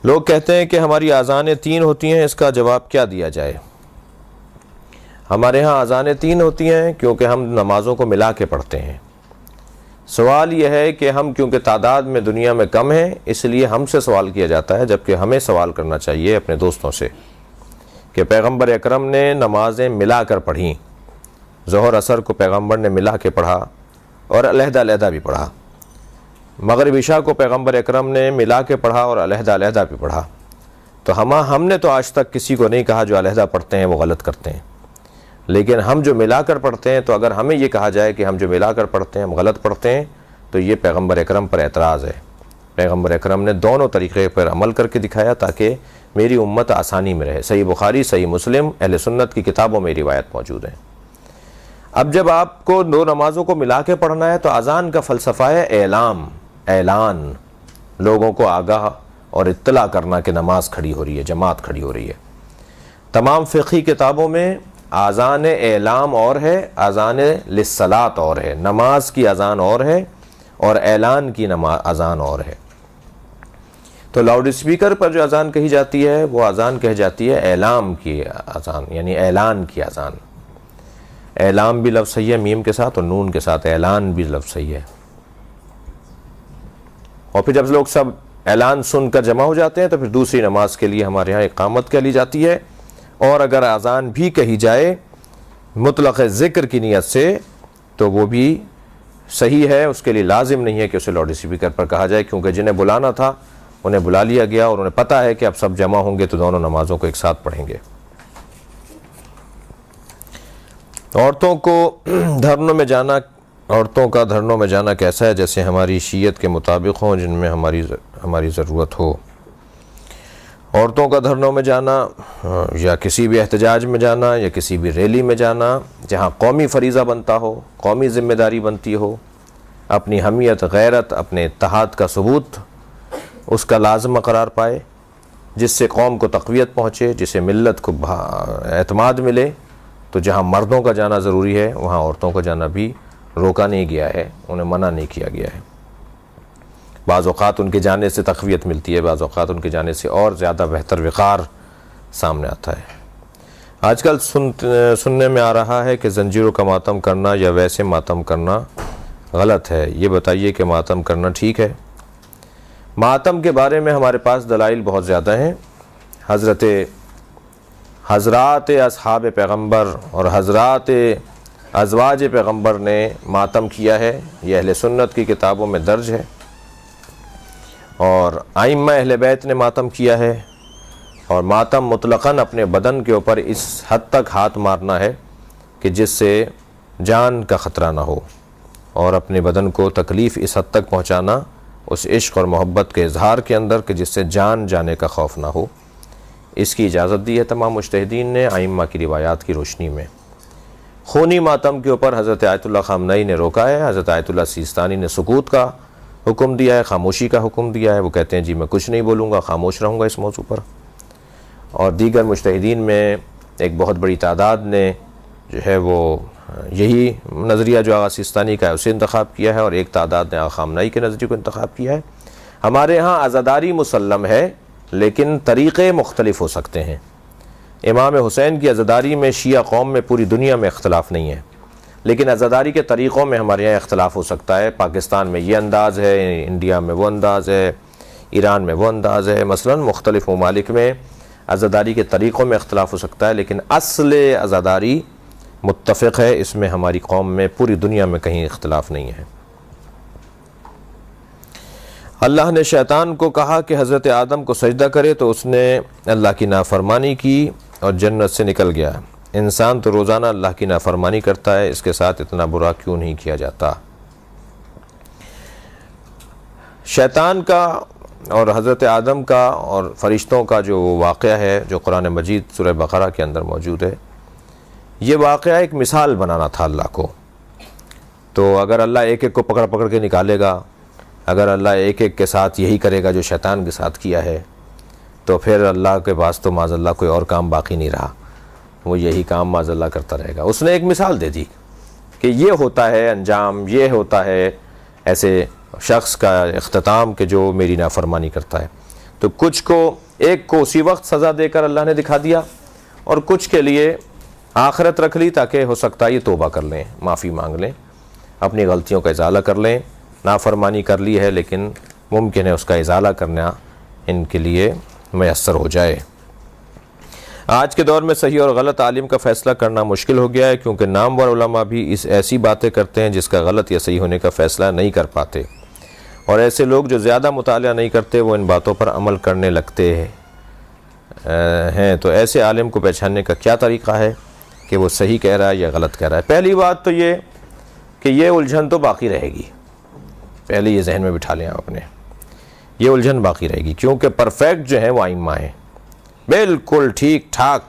لوگ کہتے ہیں کہ ہماری اذانیں 3 ہوتی ہیں، اس کا جواب کیا دیا جائے؟ ہمارے ہاں اذانیں 3 ہوتی ہیں کیونکہ ہم نمازوں کو ملا کے پڑھتے ہیں۔ سوال یہ ہے کہ ہم کیونکہ تعداد میں دنیا میں کم ہیں اس لیے ہم سے سوال کیا جاتا ہے، جبکہ ہمیں سوال کرنا چاہیے اپنے دوستوں سے کہ پیغمبر اکرم نے نمازیں ملا کر پڑھیں، ظہر عصر کو پیغمبر نے ملا کے پڑھا اور علیحدہ علیحدہ بھی پڑھا، مغرب عشاء کو پیغمبر اکرم نے ملا کے پڑھا اور علیحدہ علیحدہ بھی پڑھا۔ تو ہم نے تو آج تک کسی کو نہیں کہا جو علیحدہ پڑھتے ہیں وہ غلط کرتے ہیں، لیکن ہم جو ملا کر پڑھتے ہیں تو اگر ہمیں یہ کہا جائے کہ ہم جو ملا کر پڑھتے ہیں ہم غلط پڑھتے ہیں تو یہ پیغمبر اکرم پر اعتراض ہے۔ پیغمبر اکرم نے دونوں طریقے پر عمل کر کے دکھایا تاکہ میری امت آسانی میں رہے۔ صحیح بخاری، صحیح مسلم، اہل سنت کی کتابوں میں روایت موجود ہیں۔ اب جب آپ کو 2 نمازوں کو ملا کے پڑھنا ہے تو اذان کا فلسفہ ہے اعلان، لوگوں کو آگاہ اور اطلاع کرنا کہ نماز کھڑی ہو رہی ہے، جماعت کھڑی ہو رہی ہے۔ تمام فقہی کتابوں میں اذان اعلام اور ہے، اذان للصلاۃ اور ہے، نماز کی اذان اور ہے اور اعلان کی اذان اور ہے۔ تو لاؤڈ اسپیکر پر جو اذان کہی جاتی ہے وہ اذان کہی جاتی ہے اعلام کی اذان، یعنی اعلان کی اذان۔ اعلام بھی لفظ صحیح ہے میم کے ساتھ اور نون کے ساتھ، اعلان بھی لفظ صحیح ہے۔ اور پھر جب لوگ سب اعلان سن کر جمع ہو جاتے ہیں تو پھر دوسری نماز کے لیے ہمارے ہاں اقامت کہہ لی جاتی ہے، اور اگر اذان بھی کہی جائے مطلق ذکر کی نیت سے تو وہ بھی صحیح ہے، اس کے لیے لازم نہیں ہے کہ اسے لاؤڈ اسپیکر پر کہا جائے، کیونکہ جنہیں بلانا تھا انہیں بلا لیا گیا اور انہیں پتہ ہے کہ اب سب جمع ہوں گے تو دونوں نمازوں کو ایک ساتھ پڑھیں گے۔ عورتوں کا دھرنوں میں جانا کیسا ہے؟ جیسے ہماری شیعت کے مطابق ہوں جن میں ہماری ضرورت ہو۔ عورتوں کا دھرنوں میں جانا یا کسی بھی احتجاج میں جانا یا کسی بھی ریلی میں جانا جہاں قومی فریضہ بنتا ہو، قومی ذمہ داری بنتی ہو، اپنی حمیت، غیرت، اپنے اتحاد کا ثبوت اس کا لازمہ قرار پائے، جس سے قوم کو تقویت پہنچے، جسے ملت کو اعتماد ملے، تو جہاں مردوں کا جانا ضروری ہے وہاں عورتوں کا جانا بھی روکا نہیں گیا ہے، انہیں منع نہیں کیا گیا ہے۔ بعض اوقات ان کے جانے سے تقویت ملتی ہے، بعض اوقات ان کے جانے سے اور زیادہ بہتر وقار سامنے آتا ہے۔ آج کل سننے میں آ رہا ہے کہ زنجیروں کا ماتم کرنا یا ویسے ماتم کرنا غلط ہے، یہ بتائیے کہ ماتم کرنا ٹھیک ہے؟ ماتم کے بارے میں ہمارے پاس دلائل بہت زیادہ ہیں۔ حضرات اصحاب پیغمبر اور حضرات ازواج پیغمبر نے ماتم کیا ہے، یہ اہل سنت کی کتابوں میں درج ہے، اور ائمہ اہل بیت نے ماتم کیا ہے، اور ماتم مطلقاً اپنے بدن کے اوپر اس حد تک ہاتھ مارنا ہے کہ جس سے جان کا خطرہ نہ ہو، اور اپنے بدن کو تکلیف اس حد تک پہنچانا اس عشق اور محبت کے اظہار کے اندر کہ جس سے جان جانے کا خوف نہ ہو، اس کی اجازت دی ہے تمام مجتہدین نے ائمہ کی روایات کی روشنی میں۔ خونی ماتم کے اوپر حضرت آیت اللہ خامنئی نے روکا ہے، حضرت آیت اللہ سیستانی نے سکوت کا حکم دیا ہے، خاموشی کا حکم دیا ہے۔ وہ کہتے ہیں جی میں کچھ نہیں بولوں گا، خاموش رہوں گا اس موضوع پر۔ اور دیگر مجتہدین میں ایک بہت بڑی تعداد نے جو ہے وہ یہی نظریہ جو آغا سیستانی کا ہے اسے انتخاب کیا ہے، اور ایک تعداد نے آغا خامنئی کے نظریے کو انتخاب کیا ہے۔ ہمارے ہاں عزاداری مسلم ہے، لیکن طریقے مختلف ہو سکتے ہیں۔ امام حسین کی عزاداری میں شیعہ قوم میں پوری دنیا میں اختلاف نہیں ہے، لیکن عزاداری کے طریقوں میں ہمارے یہاں اختلاف ہو سکتا ہے۔ پاکستان میں یہ انداز ہے، انڈیا میں وہ انداز ہے، ایران میں وہ انداز ہے۔ مثلا مختلف ممالک میں عزاداری کے طریقوں میں اختلاف ہو سکتا ہے، لیکن اصل عزاداری متفق ہے، اس میں ہماری قوم میں پوری دنیا میں کہیں اختلاف نہیں ہے۔ اللہ نے شیطان کو کہا کہ حضرت آدم کو سجدہ کرے تو اس نے اللہ کی نافرمانی کی اور جنت سے نکل گیا۔ انسان تو روزانہ اللہ کی نافرمانی کرتا ہے، اس کے ساتھ اتنا برا کیوں نہیں کیا جاتا؟ شیطان کا اور حضرت آدم کا اور فرشتوں کا جو واقعہ ہے جو قرآن مجید سورہ بقرہ کے اندر موجود ہے، یہ واقعہ ایک مثال بنانا تھا اللہ کو۔ تو اگر اللہ ایک ایک کو پکڑ پکڑ کے نکالے گا، اگر اللہ ایک ایک کے ساتھ یہی کرے گا جو شیطان کے ساتھ کیا ہے، تو پھر اللہ کے پاس تو معاذ اللہ کوئی اور کام باقی نہیں رہا، وہ یہی کام معاذ اللہ کرتا رہے گا۔ اس نے ایک مثال دے دی کہ یہ ہوتا ہے انجام، یہ ہوتا ہے ایسے شخص کا اختتام کہ جو میری نافرمانی کرتا ہے۔ تو کچھ کو ایک کو اسی وقت سزا دے کر اللہ نے دکھا دیا، اور کچھ کے لیے آخرت رکھ لی تاکہ ہو سکتا ہے یہ توبہ کر لیں، معافی مانگ لیں، اپنی غلطیوں کا ازالہ کر لیں۔ نافرمانی کر لی ہے لیکن ممکن ہے اس کا ازالہ کرنا ان کے لیے میسر ہو جائے۔ آج کے دور میں صحیح اور غلط عالم کا فیصلہ کرنا مشکل ہو گیا ہے، کیونکہ نامور علماء بھی ایسی باتیں کرتے ہیں جس کا غلط یا صحیح ہونے کا فیصلہ نہیں کر پاتے، اور ایسے لوگ جو زیادہ مطالعہ نہیں کرتے وہ ان باتوں پر عمل کرنے لگتے ہیں۔ تو ایسے عالم کو پہچاننے کا کیا طریقہ ہے کہ وہ صحیح کہہ رہا ہے یا غلط کہہ رہا ہے؟ پہلی بات تو یہ کہ یہ الجھن تو باقی رہے گی، پہلے یہ ذہن میں بٹھا لیں آپ اپنے، یہ الجھن باقی رہے گی، کیونکہ پرفیکٹ جو ہیں وہ ائمہ ہیں، بالکل ٹھیک ٹھاک،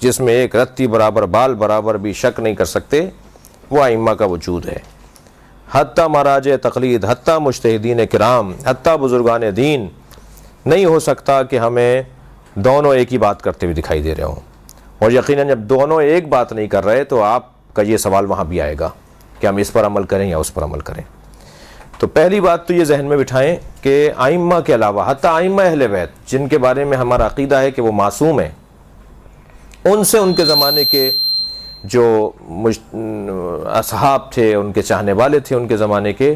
جس میں ایک رتی برابر بال برابر بھی شک نہیں کر سکتے، وہ ائمہ کا وجود ہے۔ حتیٰ مراجع تقلید، حتیٰ مجتہدین کرام، حتیٰ بزرگان دین، نہیں ہو سکتا کہ ہمیں دونوں ایک ہی بات کرتے ہوئے دکھائی دے رہے ہوں، اور یقیناً جب دونوں ایک بات نہیں کر رہے تو آپ کا یہ سوال وہاں بھی آئے گا کہ ہم اس پر عمل کریں یا اس پر عمل کریں۔ تو پہلی بات تو یہ ذہن میں بٹھائیں کہ ائمہ کے علاوہ حتیٰ ائمہ اہل بیت جن کے بارے میں ہمارا عقیدہ ہے کہ وہ معصوم ہیں، ان سے ان کے زمانے کے جو اصحاب تھے، ان کے چاہنے والے تھے ان کے زمانے کے،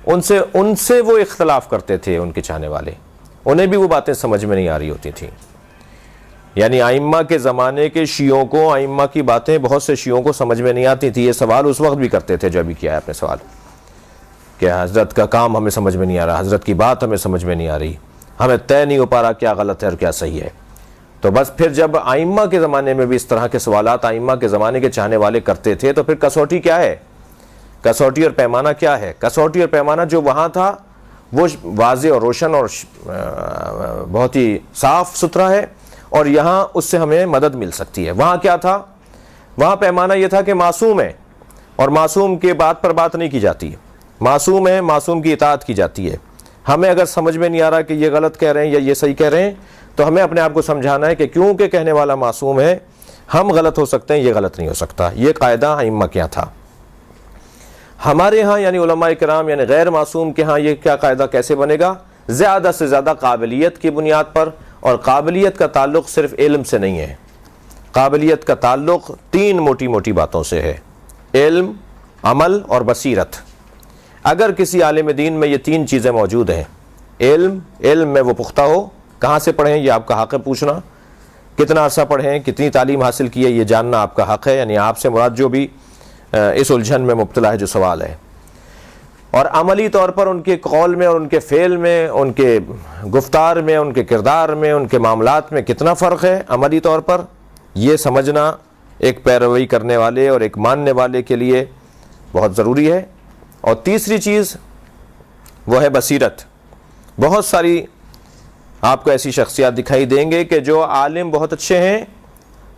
ان سے وہ اختلاف کرتے تھے، ان کے چاہنے والے، انہیں بھی وہ باتیں سمجھ میں نہیں آ رہی ہوتی تھیں۔ یعنی ائمہ کے زمانے کے شیعوں کو ائمہ کی باتیں بہت سے شیعوں کو سمجھ میں نہیں آتی تھی۔ یہ سوال اس وقت بھی کرتے تھے جو ابھی کیا ہے آپ نے سوال، کہ حضرت کا کام ہمیں سمجھ میں نہیں آ رہا، حضرت کی بات ہمیں سمجھ میں نہیں آ رہی، ہمیں طے نہیں ہو پا رہا کیا غلط ہے اور کیا صحیح ہے۔ تو بس پھر جب ائمہ کے زمانے میں بھی اس طرح کے سوالات ائمہ کے زمانے کے چاہنے والے کرتے تھے تو پھر کسوٹی کیا ہے؟ کسوٹی اور پیمانہ کیا ہے؟ کسوٹی اور پیمانہ جو وہاں تھا وہ واضح اور روشن اور بہت ہی صاف ستھرا ہے، اور یہاں اس سے ہمیں مدد مل سکتی ہے۔ وہاں کیا تھا؟ وہاں پیمانہ یہ تھا کہ معصوم ہے، اور معصوم کے بات پر بات نہیں کی جاتی، معصوم ہے، معصوم کی اطاعت کی جاتی ہے۔ ہمیں اگر سمجھ میں نہیں آ رہا کہ یہ غلط کہہ رہے ہیں یا یہ صحیح کہہ رہے ہیں تو ہمیں اپنے آپ کو سمجھانا ہے کہ کیونکہ کہنے والا معصوم ہے ہم غلط ہو سکتے ہیں، یہ غلط نہیں ہو سکتا۔ یہ قاعدہ ائمہ کے یہاں تھا۔ ہمارے ہاں یعنی علماء کرام یعنی غیر معصوم کے ہاں یہ کیا قاعدہ کیسے بنے گا؟ زیادہ سے زیادہ قابلیت کی بنیاد پر، اور قابلیت کا تعلق صرف علم سے نہیں ہے، قابلیت کا تعلق تین موٹی موٹی باتوں سے ہے: علم، عمل اور بصیرت۔ اگر کسی عالم دین میں یہ تین چیزیں موجود ہیں، علم میں وہ پختہ ہو، کہاں سے پڑھیں یہ آپ کا حق ہے پوچھنا، کتنا عرصہ پڑھیں، کتنی تعلیم حاصل کی ہے یہ جاننا آپ کا حق ہے، یعنی آپ سے مراد جو بھی اس الجھن میں مبتلا ہے جو سوال ہے۔ اور عملی طور پر ان کے قول میں اور ان کے فعل میں، ان کے گفتار میں، ان کے کردار میں، ان کے معاملات میں کتنا فرق ہے عملی طور پر، یہ سمجھنا ایک پیروی کرنے والے اور ایک ماننے والے کے لیے بہت ضروری ہے۔ اور تیسری چیز وہ ہے بصیرت. بہت ساری آپ کو ایسی شخصیات دکھائی دیں گے کہ جو عالم بہت اچھے ہیں,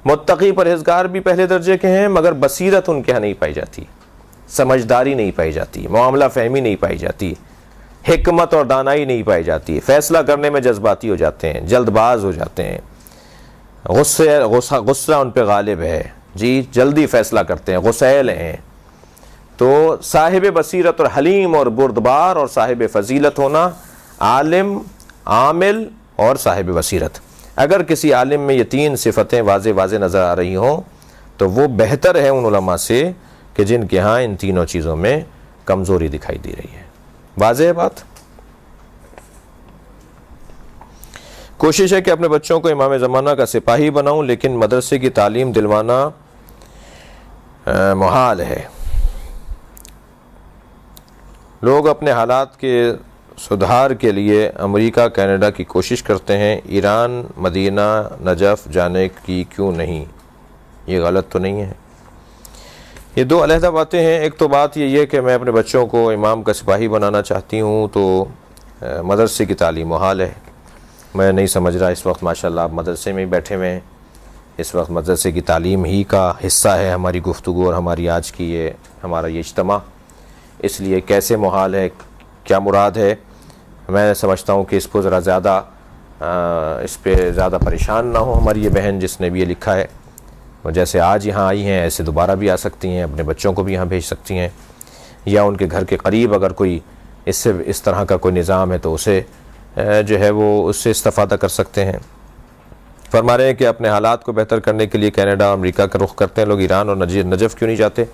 متقی پرہیزگار بھی پہلے درجے کے ہیں, مگر بصیرت ان کے ہاں نہیں پائی جاتی, سمجھداری نہیں پائی جاتی, معاملہ فہمی نہیں پائی جاتی, حکمت اور دانائی نہیں پائی جاتی, فیصلہ کرنے میں جذباتی ہو جاتے ہیں, جلد باز ہو جاتے ہیں, غصہ ان پہ غالب ہے, جی جلدی فیصلہ کرتے ہیں, غسیل ہیں. تو صاحب بصیرت اور حلیم اور بردبار اور صاحب فضیلت ہونا, عالم, عامل اور صاحب بصیرت. اگر کسی عالم میں یہ تین صفتیں واضح نظر آ رہی ہوں تو وہ بہتر ہے ان علماء سے کہ جن کے ہاں ان تینوں چیزوں میں کمزوری دکھائی دے رہی ہے. واضح ہے بات؟ کوشش ہے کہ اپنے بچوں کو امام زمانہ کا سپاہی بناؤں, لیکن مدرسے کی تعلیم دلوانا محال ہے. لوگ اپنے حالات کے سدھار کے لیے امریکہ, کینیڈا کی کوشش کرتے ہیں, ایران, مدینہ, نجف جانے کی کیوں نہیں؟ یہ غلط تو نہیں ہے؟ یہ دو علیحدہ باتیں ہیں. ایک تو بات یہ ہے کہ میں اپنے بچوں کو امام کا سپاہی بنانا چاہتی ہوں تو مدرسے کی تعلیم محال ہے. میں نہیں سمجھ رہا اس وقت ماشاءاللہ آپ مدرسے میں ہی بیٹھے ہوئے ہیں, اس وقت مدرسے کی تعلیم ہی کا حصہ ہے ہماری گفتگو اور ہماری آج کی ہمارا یہ اجتماع. اس لیے کیسے محال ہے, کیا مراد ہے؟ میں سمجھتا ہوں کہ اس کو ذرا زیادہ اس پہ زیادہ پریشان نہ ہو ہماری یہ بہن جس نے بھی یہ لکھا ہے. جیسے آج یہاں آئی ہیں ایسے دوبارہ بھی آ سکتی ہیں, اپنے بچوں کو بھی یہاں بھیج سکتی ہیں, یا ان کے گھر کے قریب اگر کوئی اس طرح کا کوئی نظام ہے تو اسے جو ہے وہ اس سے استفادہ کر سکتے ہیں. فرما رہے ہیں کہ اپنے حالات کو بہتر کرنے کے لیے کینیڈا اور امریکہ کا رخ کرتے ہیں لوگ, ایران اور نجف کیوں نہیں جاتے؟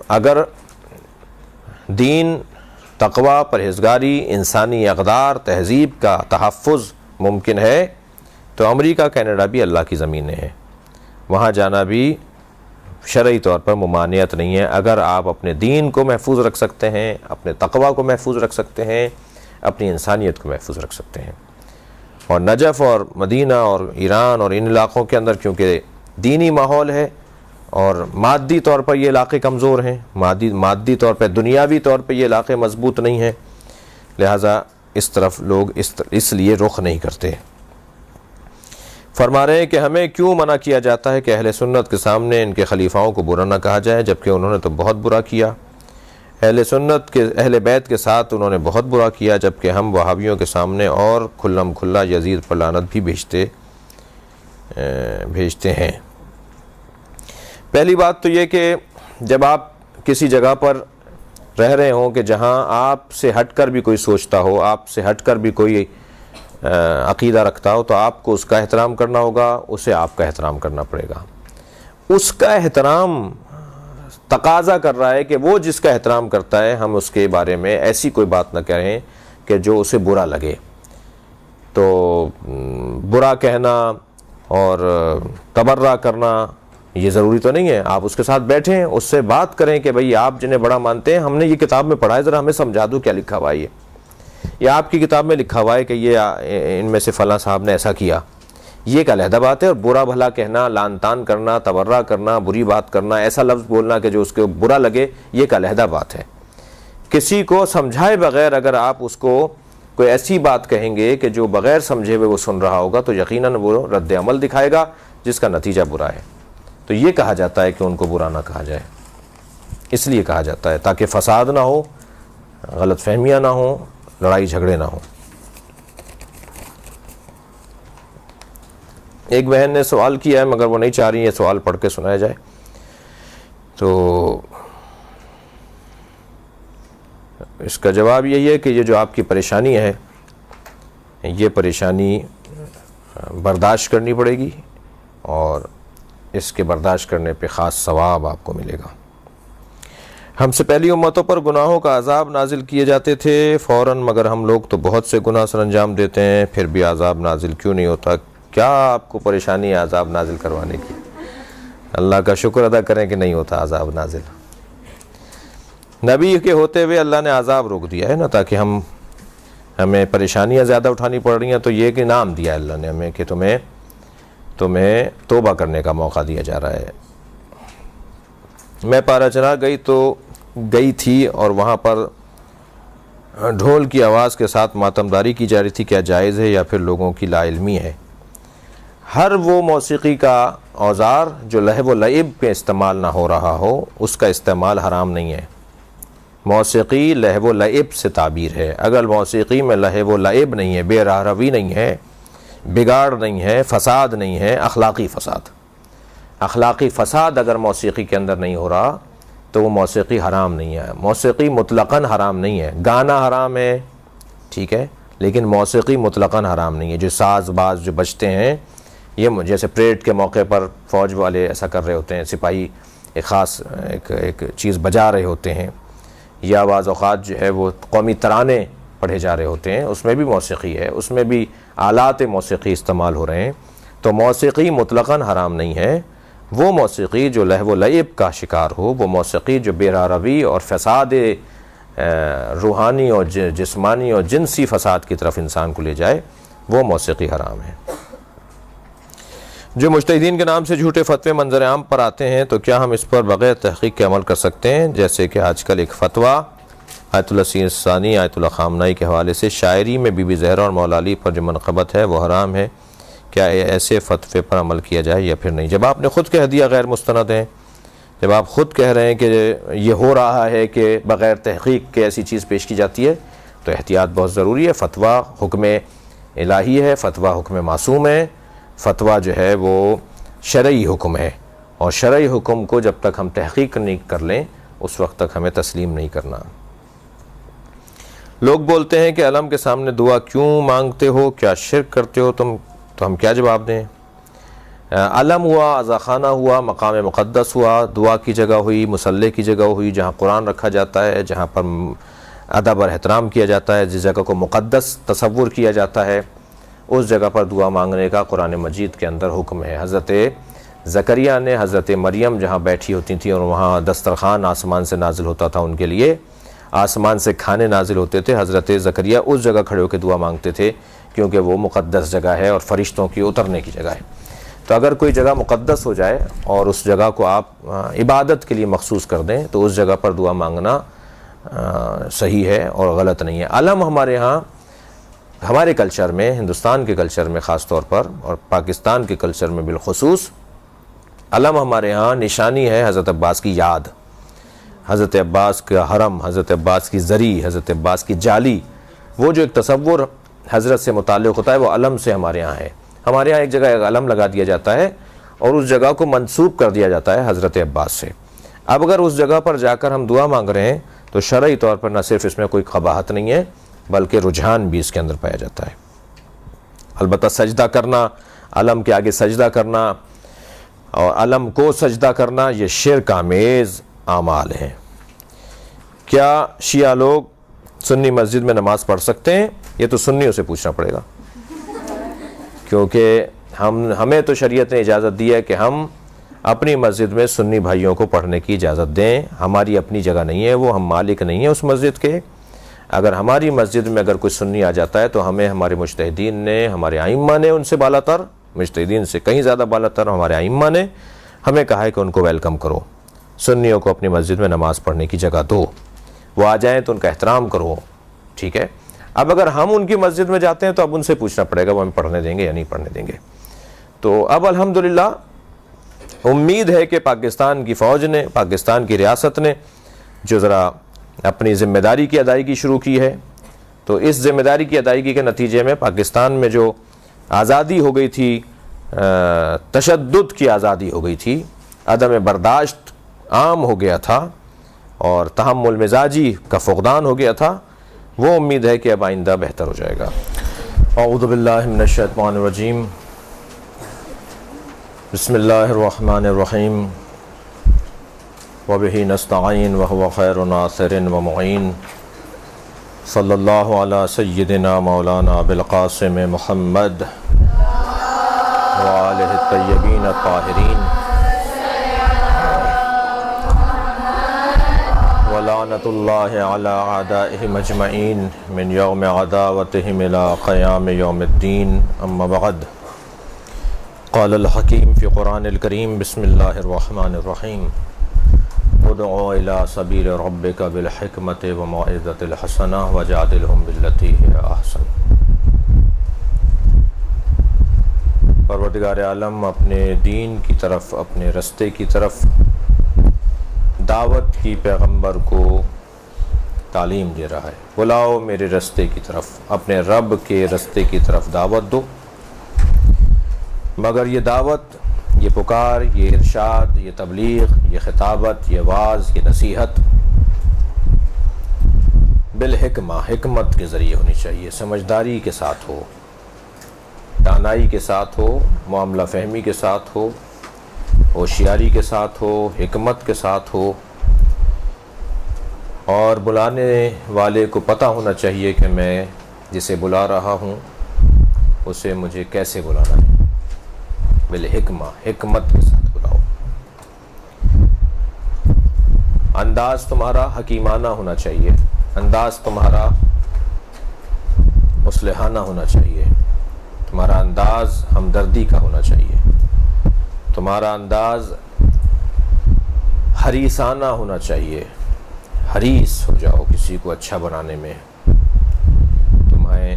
اگر دین, تقوی, پرہیزگاری, انسانی اقدار, تہذیب کا تحفظ ممکن ہے تو امریکہ, کینیڈا بھی اللہ کی زمینیں ہیں, وہاں جانا بھی شرعی طور پر ممانعت نہیں ہے. اگر آپ اپنے دین کو محفوظ رکھ سکتے ہیں, اپنے تقوی کو محفوظ رکھ سکتے ہیں, اپنی انسانیت کو محفوظ رکھ سکتے ہیں. اور نجف اور مدینہ اور ایران اور ان علاقوں کے اندر کیونکہ دینی ماحول ہے اور مادی طور پر یہ علاقے کمزور ہیں, مادی طور پہ, دنیاوی طور پہ یہ علاقے مضبوط نہیں ہیں, لہٰذا اس طرف لوگ اس لیے رخ نہیں کرتے. فرما رہے ہیں کہ ہمیں کیوں منع کیا جاتا ہے کہ اہل سنت کے سامنے ان کے خلیفاؤں کو برا نہ کہا جائے, جبکہ انہوں نے تو بہت برا کیا. اہل سنت کے, اہل بیت کے ساتھ انہوں نے بہت برا کیا, جبکہ ہم وہابیوں کے سامنے اور کھلم کھلا یزید پر لعنت بھی بھیجتے ہیں. پہلی بات تو یہ کہ جب آپ کسی جگہ پر رہ رہے ہوں کہ جہاں آپ سے ہٹ کر بھی کوئی سوچتا ہو, آپ سے ہٹ کر بھی کوئی عقیدہ رکھتا ہو, تو آپ کو اس کا احترام کرنا ہوگا, اسے آپ کا احترام کرنا پڑے گا. اس کا احترام تقاضا کر رہا ہے کہ وہ جس کا احترام کرتا ہے ہم اس کے بارے میں ایسی کوئی بات نہ کہیں کہ جو اسے برا لگے. تو برا کہنا اور تبرہ کرنا یہ ضروری تو نہیں ہے. آپ اس کے ساتھ بیٹھیں, اس سے بات کریں کہ بھئی آپ جنہیں بڑا مانتے ہیں, ہم نے یہ کتاب میں پڑھا ہے, ذرا ہمیں سمجھا دو کیا لکھا ہوا ہے, یا آپ کی کتاب میں لکھا ہوا ہے کہ یہ ان میں سے فلاں صاحب نے ایسا کیا. یہ ایک علیحدہ بات ہے. اور برا بھلا کہنا, لعن طعن کرنا, تبرہ کرنا, بری بات کرنا, ایسا لفظ بولنا کہ جو اس کو برا لگے, یہ ایک علیحدہ بات ہے. کسی کو سمجھائے بغیر اگر آپ اس کو کوئی ایسی بات کہیں گے کہ جو بغیر سمجھے ہوئے وہ سن رہا ہوگا تو یقیناً وہ رد عمل دکھائے گا جس کا نتیجہ برا ہے. تو یہ کہا جاتا ہے کہ ان کو برا نہ کہا جائے, اس لیے کہا جاتا ہے تاکہ فساد نہ ہو, غلط فہمیاں نہ ہوں, لڑائی جھگڑے نہ ہوں. ایک بہن نے سوال کیا ہے مگر وہ نہیں چاہ رہی ہے سوال پڑھ کے سنایا جائے, تو اس کا جواب یہی ہے کہ یہ جو آپ کی پریشانی ہے یہ پریشانی برداشت کرنی پڑے گی, اور اس کے برداشت کرنے پہ خاص ثواب آپ کو ملے گا. ہم سے پہلی امتوں پر گناہوں کا عذاب نازل کیے جاتے تھے فوراً, مگر ہم لوگ تو بہت سے گناہ سر انجام دیتے ہیں, پھر بھی عذاب نازل کیوں نہیں ہوتا؟ کیا آپ کو پریشانی ہے عذاب نازل کروانے کی؟ اللہ کا شکر ادا کریں کہ نہیں ہوتا عذاب نازل. نبی کے ہوتے ہوئے اللہ نے عذاب روک دیا ہے نا, تاکہ ہمیں پریشانیاں زیادہ اٹھانی پڑ رہی ہیں تو یہ کہ انعام دیا اللہ نے ہمیں کہ تمہیں توبہ کرنے کا موقع دیا جا رہا ہے. میں پارا چلا گئی تو گئی تھی اور وہاں پر ڈھول کی آواز کے ساتھ ماتمداری کی جا رہی تھی، کیا جائز ہے یا پھر لوگوں کی لا علمی ہے؟ ہر وہ موسیقی کا اوزار جو لہو و لعب پہ استعمال نہ ہو رہا ہو اس کا استعمال حرام نہیں ہے۔ موسیقی لہو و لعب سے تعبیر ہے۔ اگر موسیقی میں لہو و لعب نہیں ہے، بے راہ روی نہیں ہے، بگاڑ نہیں ہے، فساد نہیں ہے، اخلاقی فساد اگر موسیقی کے اندر نہیں ہو رہا تو وہ موسیقی حرام نہیں ہے۔ موسیقی مطلقاً حرام نہیں ہے، گانا حرام ہے، ٹھیک ہے، لیکن موسیقی مطلقاً حرام نہیں ہے۔ جو ساز باز جو بجتے ہیں، یہ جیسے پریڈ کے موقع پر فوج والے ایسا کر رہے ہوتے ہیں، سپاہی ایک خاص ایک چیز بجا رہے ہوتے ہیں، یا بعض اوقات جو ہے وہ قومی ترانے پڑھے جا رہے ہوتے ہیں، اس میں بھی موسیقی ہے، اس میں بھی آلات موسیقی استعمال ہو رہے ہیں۔ تو موسیقی مطلقاً حرام نہیں ہے۔ وہ موسیقی جو لہو و لعب کا شکار ہو، وہ موسیقی جو بے راہ روی اور فساد روحانی اور جسمانی اور جنسی فساد کی طرف انسان کو لے جائے، وہ موسیقی حرام ہے۔ جو مجتہدین کے نام سے جھوٹے فتوے منظر عام پر آتے ہیں تو کیا ہم اس پر بغیر تحقیق کے عمل کر سکتے ہیں؟ جیسے کہ آج کل ایک فتویٰ آیت اللہ ثانی آیت اللہ خامنائی کے حوالے سے شاعری میں بی بی زہرا اور مولا علی پر جو منقبت ہے وہ حرام ہے، کیا ایسے فتوے پر عمل کیا جائے یا پھر نہیں؟ جب آپ نے خود کہہ دیا غیر مستند ہیں، جب آپ خود کہہ رہے ہیں کہ یہ ہو رہا ہے کہ بغیر تحقیق کے ایسی چیز پیش کی جاتی ہے تو احتیاط بہت ضروری ہے۔ فتویٰ حکم الہی ہے، فتویٰ حکم معصوم ہے، فتویٰ جو ہے وہ شرعی حکم ہے، اور شرعی حکم کو جب تک ہم تحقیق نہیں کر لیں اس وقت تک ہمیں تسلیم نہیں کرنا۔ لوگ بولتے ہیں کہ علم کے سامنے دعا کیوں مانگتے ہو، کیا شرک کرتے ہو تم؟ تو ہم کیا جواب دیں؟ علم ہوا، عزاخانہ ہوا، مقام مقدس ہوا، دعا کی جگہ ہوئی، مصلی کی جگہ ہوئی، جہاں قرآن رکھا جاتا ہے، جہاں پر ادب اور احترام کیا جاتا ہے، جس جگہ کو مقدس تصور کیا جاتا ہے، اس جگہ پر دعا مانگنے کا قرآن مجید کے اندر حکم ہے۔ حضرت زکریا نے حضرت مریم جہاں بیٹھی ہوتی تھیں اور وہاں دسترخوان آسمان سے نازل ہوتا تھا ان کے لیے، آسمان سے کھانے نازل ہوتے تھے، حضرت زکریا اس جگہ کھڑے ہو کے دعا مانگتے تھے کیونکہ وہ مقدس جگہ ہے اور فرشتوں کی اترنے کی جگہ ہے۔ تو اگر کوئی جگہ مقدس ہو جائے اور اس جگہ کو آپ عبادت کے لیے مخصوص کر دیں تو اس جگہ پر دعا مانگنا صحیح ہے اور غلط نہیں ہے۔ علم ہمارے ہاں، ہمارے کلچر میں، ہندوستان کے کلچر میں خاص طور پر اور پاکستان کے کلچر میں بالخصوص، علم ہمارے ہاں نشانی ہے حضرت عباس کی یاد، حضرت عباس کا حرم، حضرت عباس کی زری، حضرت عباس کی جالی، وہ جو ایک تصور حضرت سے متعلق ہوتا ہے وہ علم سے ہمارے ہاں ہے۔ ہمارے ہاں ایک جگہ ایک علم لگا دیا جاتا ہے اور اس جگہ کو منسوب کر دیا جاتا ہے حضرت عباس سے۔ اب اگر اس جگہ پر جا کر ہم دعا مانگ رہے ہیں تو شرعی طور پر نہ صرف اس میں کوئی قباحت نہیں ہے بلکہ رجحان بھی اس کے اندر پایا جاتا ہے۔ البتہ سجدہ کرنا، علم کے آگے سجدہ کرنا اور علم کو سجدہ کرنا، یہ شرک آمیز اعمال ہیں۔ کیا شیعہ لوگ سنی مسجد میں نماز پڑھ سکتے ہیں؟ یہ تو سنیوں سے پوچھنا پڑے گا، کیونکہ ہمیں تو شریعت نے اجازت دی ہے کہ ہم اپنی مسجد میں سنی بھائیوں کو پڑھنے کی اجازت دیں۔ ہماری اپنی جگہ نہیں ہے، وہ ہم مالک نہیں ہیں اس مسجد کے۔ اگر ہماری مسجد میں اگر کوئی سنی آ جاتا ہے تو ہمیں ہمارے مجتہدین نے، ہمارے ائمہ نے، ان سے بالا تر، مجتہدین سے کہیں زیادہ بالا تر ہمارے ائمہ نے ہمیں کہا ہے کہ ان کو ویلکم کرو، سنیوں کو اپنی مسجد میں نماز پڑھنے کی جگہ دو، وہ آ جائیں تو ان کا احترام کرو، ٹھیک ہے۔ اب اگر ہم ان کی مسجد میں جاتے ہیں تو اب ان سے پوچھنا پڑے گا وہ ہمیں پڑھنے دیں گے یا نہیں پڑھنے دیں گے۔ تو اب الحمدللہ امید ہے کہ پاکستان کی فوج نے، پاکستان کی ریاست نے جو ذرا اپنی ذمہ داری کی ادائیگی شروع کی ہے، تو اس ذمہ داری کی ادائیگی کے نتیجے میں پاکستان میں جو آزادی ہو گئی تھی، تشدد کی آزادی ہو گئی تھی، عدم برداشت عام ہو گیا تھا اور تحمل مزاجی کا فقدان ہو گیا تھا، وہ امید ہے کہ اب آئندہ بہتر ہو جائے گا۔ اعوذ باللہ من الشیطان الرجیم، بسم اللہ الرحمن الرحیم، وبہ نستعین وہو خیر ناصر ومعین، صلی اللہ علی سیدنا مولانا ابوالقاسم محمد وآلہ الطیبین الطاہرین ولعنۃ اللہ علی اعدائہم اجمعین من یوم عداوتہم الی قیام یوم الدین، اما بعد۔ قال الحکیم فی قرآن الکریم، بسم اللہ الرحمن الرحیم، ادعو الی سبیل ربک بالحکمت وموعظۃ الحسنہ وجادلہم باللتی ہی احسن۔ پروردگار عالم اپنے دین کی طرف، اپنے رستے کی طرف دعوت کی پیغمبر کو تعلیم دے رہا ہے۔ بلاؤ میرے رستے کی طرف، اپنے رب کے رستے کی طرف دعوت دو، مگر یہ دعوت، یہ پکار، یہ ارشاد، یہ تبلیغ، یہ خطابت، یہ واعظ، یہ نصیحت بالحکمہ، حکمت کے ذریعے ہونی چاہیے، سمجھداری کے ساتھ ہو، دانائی کے ساتھ ہو، معاملہ فہمی کے ساتھ ہو، ہوشیاری کے ساتھ ہو، حکمت کے ساتھ ہو، اور بلانے والے کو پتہ ہونا چاہیے کہ میں جسے بلا رہا ہوں اسے مجھے کیسے بلانا ہے۔ بالحکمہ، حکمت کے ساتھ بلاؤ۔ انداز تمہارا حکیمانہ ہونا چاہیے، انداز تمہارا مصلحانہ ہونا چاہیے، تمہارا انداز ہمدردی کا ہونا چاہیے، تمہارا انداز حریصانہ ہونا چاہیے۔ حریص ہو جاؤ کسی کو اچھا بنانے میں۔ تمہیں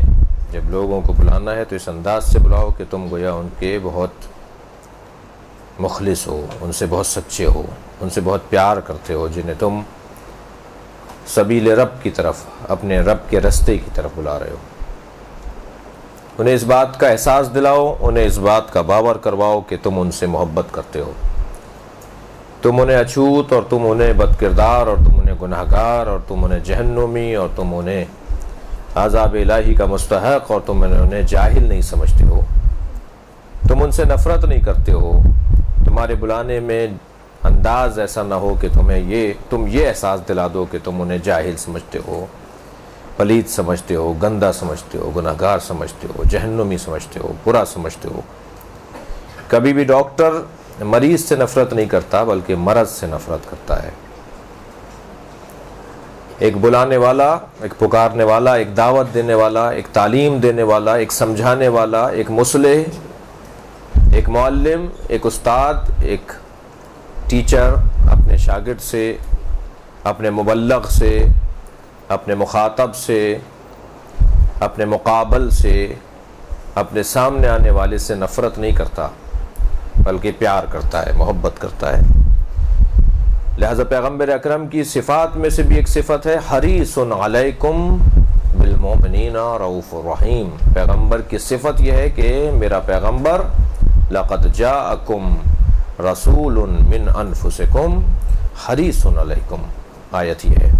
جب لوگوں کو بلانا ہے تو اس انداز سے بلاؤ کہ تم گویا ان کے بہت مخلص ہو، ان سے بہت سچے ہو، ان سے بہت پیار کرتے ہو، جنہیں تم سبیل رب کی طرف، اپنے رب کے رستے کی طرف بلا رہے ہو۔ انہیں اس بات کا احساس دلاؤ، انہیں اس بات کا باور کرواؤ کہ تم ان سے محبت کرتے ہو، تم انہیں اچھوت اور تم انہیں بد کردار اور تم انہیں گناہگار اور تم انہیں جہنمی اور تم انہیں عذاب الہی کا مستحق اور تم انہیں جاہل نہیں سمجھتے ہو، تم ان سے نفرت نہیں کرتے ہو۔ تمہارے بلانے میں انداز ایسا نہ ہو کہ تم یہ احساس دلا دو کہ تم انہیں جاہل سمجھتے ہو، پلید سمجھتے ہو، گندہ سمجھتے ہو، گناہگار سمجھتے ہو، جہنمی سمجھتے ہو، برا سمجھتے ہو۔ کبھی بھی ڈاکٹر مریض سے نفرت نہیں کرتا بلکہ مرض سے نفرت کرتا ہے۔ ایک بلانے والا، ایک پکارنے والا، ایک دعوت دینے والا، ایک تعلیم دینے والا، ایک سمجھانے والا، ایک مصلح، ایک معلم، ایک استاد، ایک ٹیچر اپنے شاگرد سے، اپنے مبلغ سے، اپنے مخاطب سے، اپنے مقابل سے، اپنے سامنے آنے والے سے نفرت نہیں کرتا بلکہ پیار کرتا ہے، محبت کرتا ہے۔ لہذا پیغمبر اکرم کی صفات میں سے بھی ایک صفت ہے حریص علیکم بالمؤمنین رؤوف الرحیم۔ پیغمبر کی صفت یہ ہے کہ میرا پیغمبر لقد جاءکم رسول من انفسکم حریص علیکم، آیت یہ ہے۔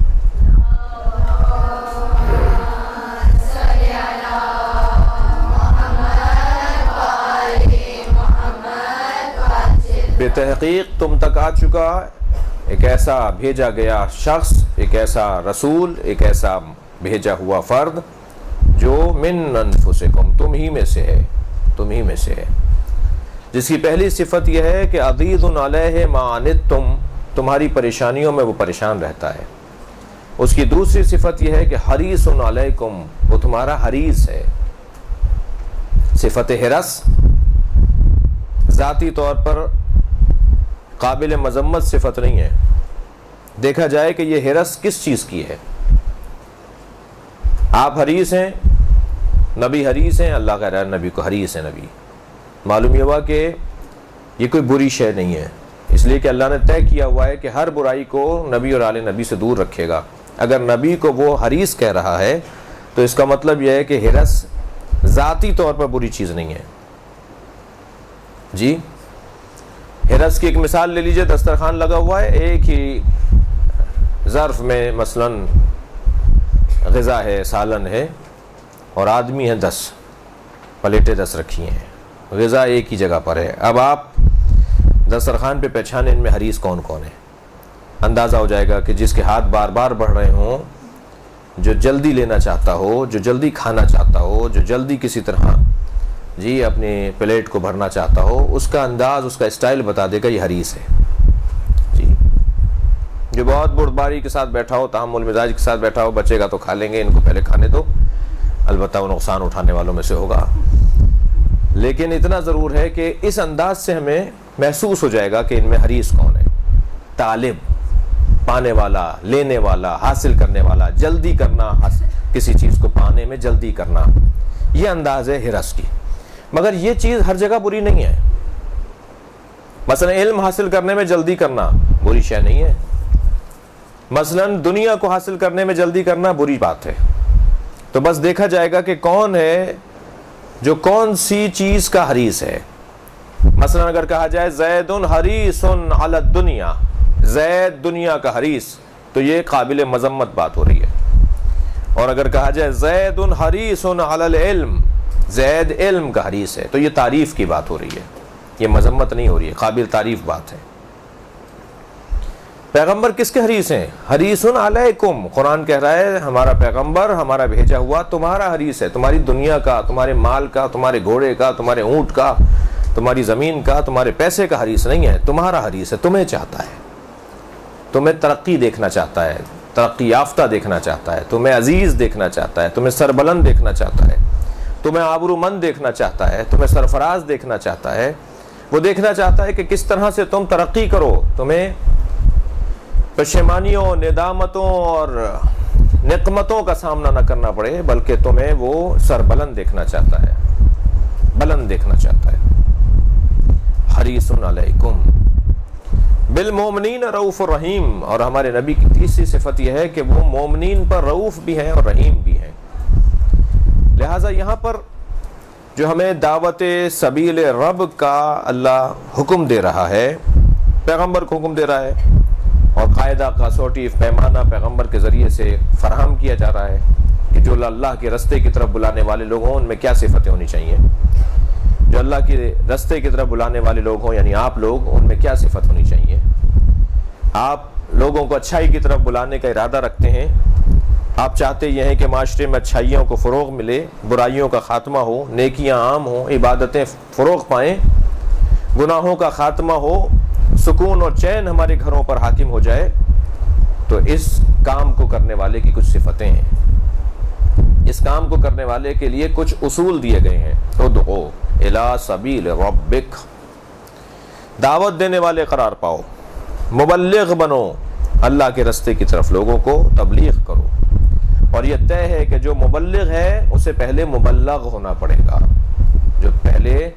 بے تحقیق تم تک آ چکا ایک ایسا بھیجا گیا شخص، ایک ایسا رسول، ایک ایسا بھیجا ہوا فرد جو من انفسکم، تم ہی میں سے ہے، تم ہی میں سے ہے، جس کی پہلی صفت یہ ہے کہ عزیز علیہ ما عنتم، تمہاری پریشانیوں میں وہ پریشان رہتا ہے۔ اس کی دوسری صفت یہ ہے کہ حریص علیکم، وہ تمہارا حریص ہے۔ صفت حرص ذاتی طور پر قابل مذمت صفت نہیں ہے، دیکھا جائے کہ یہ حرص کس چیز کی ہے۔ آپ حریص ہیں، نبی حریص ہیں، اللہ کہہ رہا ہے نبی کو حریص ہے۔ نبی معلوم یہ ہوا کہ یہ کوئی بری شے نہیں ہے، اس لیے کہ اللہ نے طے کیا ہوا ہے کہ ہر برائی کو نبی اور آل نبی سے دور رکھے گا۔ اگر نبی کو وہ حریص کہہ رہا ہے تو اس کا مطلب یہ ہے کہ حرص ذاتی طور پر بری چیز نہیں ہے۔ جی حرص کی ایک مثال لے لیجئے، دسترخوان لگا ہوا ہے، ایک ہی ظرف میں مثلا غذا ہے، سالن ہے، اور آدمی ہیں 10، پلیٹیں 10 رکھی ہیں، غذا ایک ہی جگہ پر ہے۔ اب آپ دسترخوان پہ پہچانے ان میں حریص کون کون ہے، اندازہ ہو جائے گا کہ جس کے ہاتھ بار بار بڑھ رہے ہوں، جو جلدی لینا چاہتا ہو، جو جلدی کھانا چاہتا ہو، جو جلدی کسی طرح جی اپنی پلیٹ کو بھرنا چاہتا ہو، اس کا انداز، اس کا اسٹائل بتا دے گا یہ حریص ہے۔ جی جو بہت بردباری کے ساتھ بیٹھا ہو، تحمل مزاج کے ساتھ بیٹھا ہو، بچے گا تو کھا لیں گے، ان کو پہلے کھانے دو، البتہ وہ نقصان اٹھانے والوں میں سے ہوگا۔ لیکن اتنا ضرور ہے کہ اس انداز سے ہمیں محسوس ہو جائے گا کہ ان میں حریص کون ہے۔ طالب، پانے والا، لینے والا، حاصل کرنے والا، جلدی کرنا، کسی چیز کو پانے میں جلدی کرنا، یہ انداز ہے ہرس کی. مگر یہ چیز ہر جگہ بری نہیں ہے. مثلا علم حاصل کرنے میں جلدی کرنا بری شے نہیں ہے. مثلا دنیا کو حاصل کرنے میں جلدی کرنا بری بات ہے. تو بس دیکھا جائے گا کہ کون ہے جو کون سی چیز کا حریص ہے. مثلا اگر کہا جائے زید حریص علی الدنیا، زید دنیا کا حریص، تو یہ قابل مذمت بات ہو رہی ہے. اور اگر کہا جائے زید حریص علی العلم، زید علم کا حریص ہے، تو یہ تعریف کی بات ہو رہی ہے، یہ مذمت نہیں ہو رہی ہے، قابل تعریف بات ہے. پیغمبر کس کے حریص ہیں؟ حریص علیکم. قرآن کہہ رہا ہے ہمارا پیغمبر، ہمارا بھیجا ہوا تمہارا حریص ہے. تمہاری دنیا کا، تمہارے مال کا، تمہارے گھوڑے کا، تمہارے اونٹ کا، تمہاری زمین کا، تمہارے پیسے کا حریص نہیں ہے، تمہارا حریص ہے. تمہیں چاہتا ہے، تمہیں ترقی دیکھنا چاہتا ہے، ترقی یافتہ دیکھنا چاہتا ہے، تمہیں عزیز دیکھنا چاہتا ہے، تمہیں سربلند دیکھنا چاہتا ہے، تمہیں آبرومند دیکھنا چاہتا ہے، تمہیں سرفراز دیکھنا چاہتا ہے. وہ دیکھنا چاہتا ہے کہ کس طرح سے تم ترقی کرو، تمہیں پشیمانیوں، ندامتوں اور نقمتوں کا سامنا نہ کرنا پڑے، بلکہ تمہیں وہ سربلند دیکھنا چاہتا ہے، بلند دیکھنا چاہتا ہے. حریص علیکم بالمومنین رؤوف الرحیم. اور ہمارے نبی کی تیسری صفت یہ ہے کہ وہ مومنین پر رؤوف بھی ہیں اور رحیم بھی ہیں. لہٰذا یہاں پر جو ہمیں دعوت سبیل رب کا اللہ حکم دے رہا ہے، پیغمبر کو حکم دے رہا ہے، اور قاعدہ کاسوٹی پیمانہ پیغمبر کے ذریعے سے فراہم کیا جا رہا ہے کہ جو اللہ کے رستے کی طرف بلانے والے لوگ ہوں ان میں کیا صفتیں ہونی چاہیے. جو اللہ کے رستے کی طرف بلانے والے لوگ ہوں یعنی آپ لوگ، ان میں کیا صفت ہونی چاہیے. آپ لوگوں کو اچھائی کی طرف بلانے کا ارادہ رکھتے ہیں، آپ چاہتے یہ ہیں کہ معاشرے میں اچھائیوں کو فروغ ملے، برائیوں کا خاتمہ ہو، نیکیاں عام ہوں، عبادتیں فروغ پائیں، گناہوں کا خاتمہ ہو، سکون اور چین ہمارے گھروں پر حاکم ہو جائے. تو اس کام کو کرنے والے کی کچھ صفتیں ہیں. اس کام کو کرنے والے کے لیے کچھ اصول دیے گئے ہیں. ادعو الی سبیل ربک، دعوت دینے والے قرار پاؤ، مبلغ بنو، اللہ کے رستے کی طرف لوگوں کو تبلیغ کرو. اور یہ طے ہے کہ جو مبلغ ہے اسے پہلے مبلغ ہونا پڑے گا، جو پہلے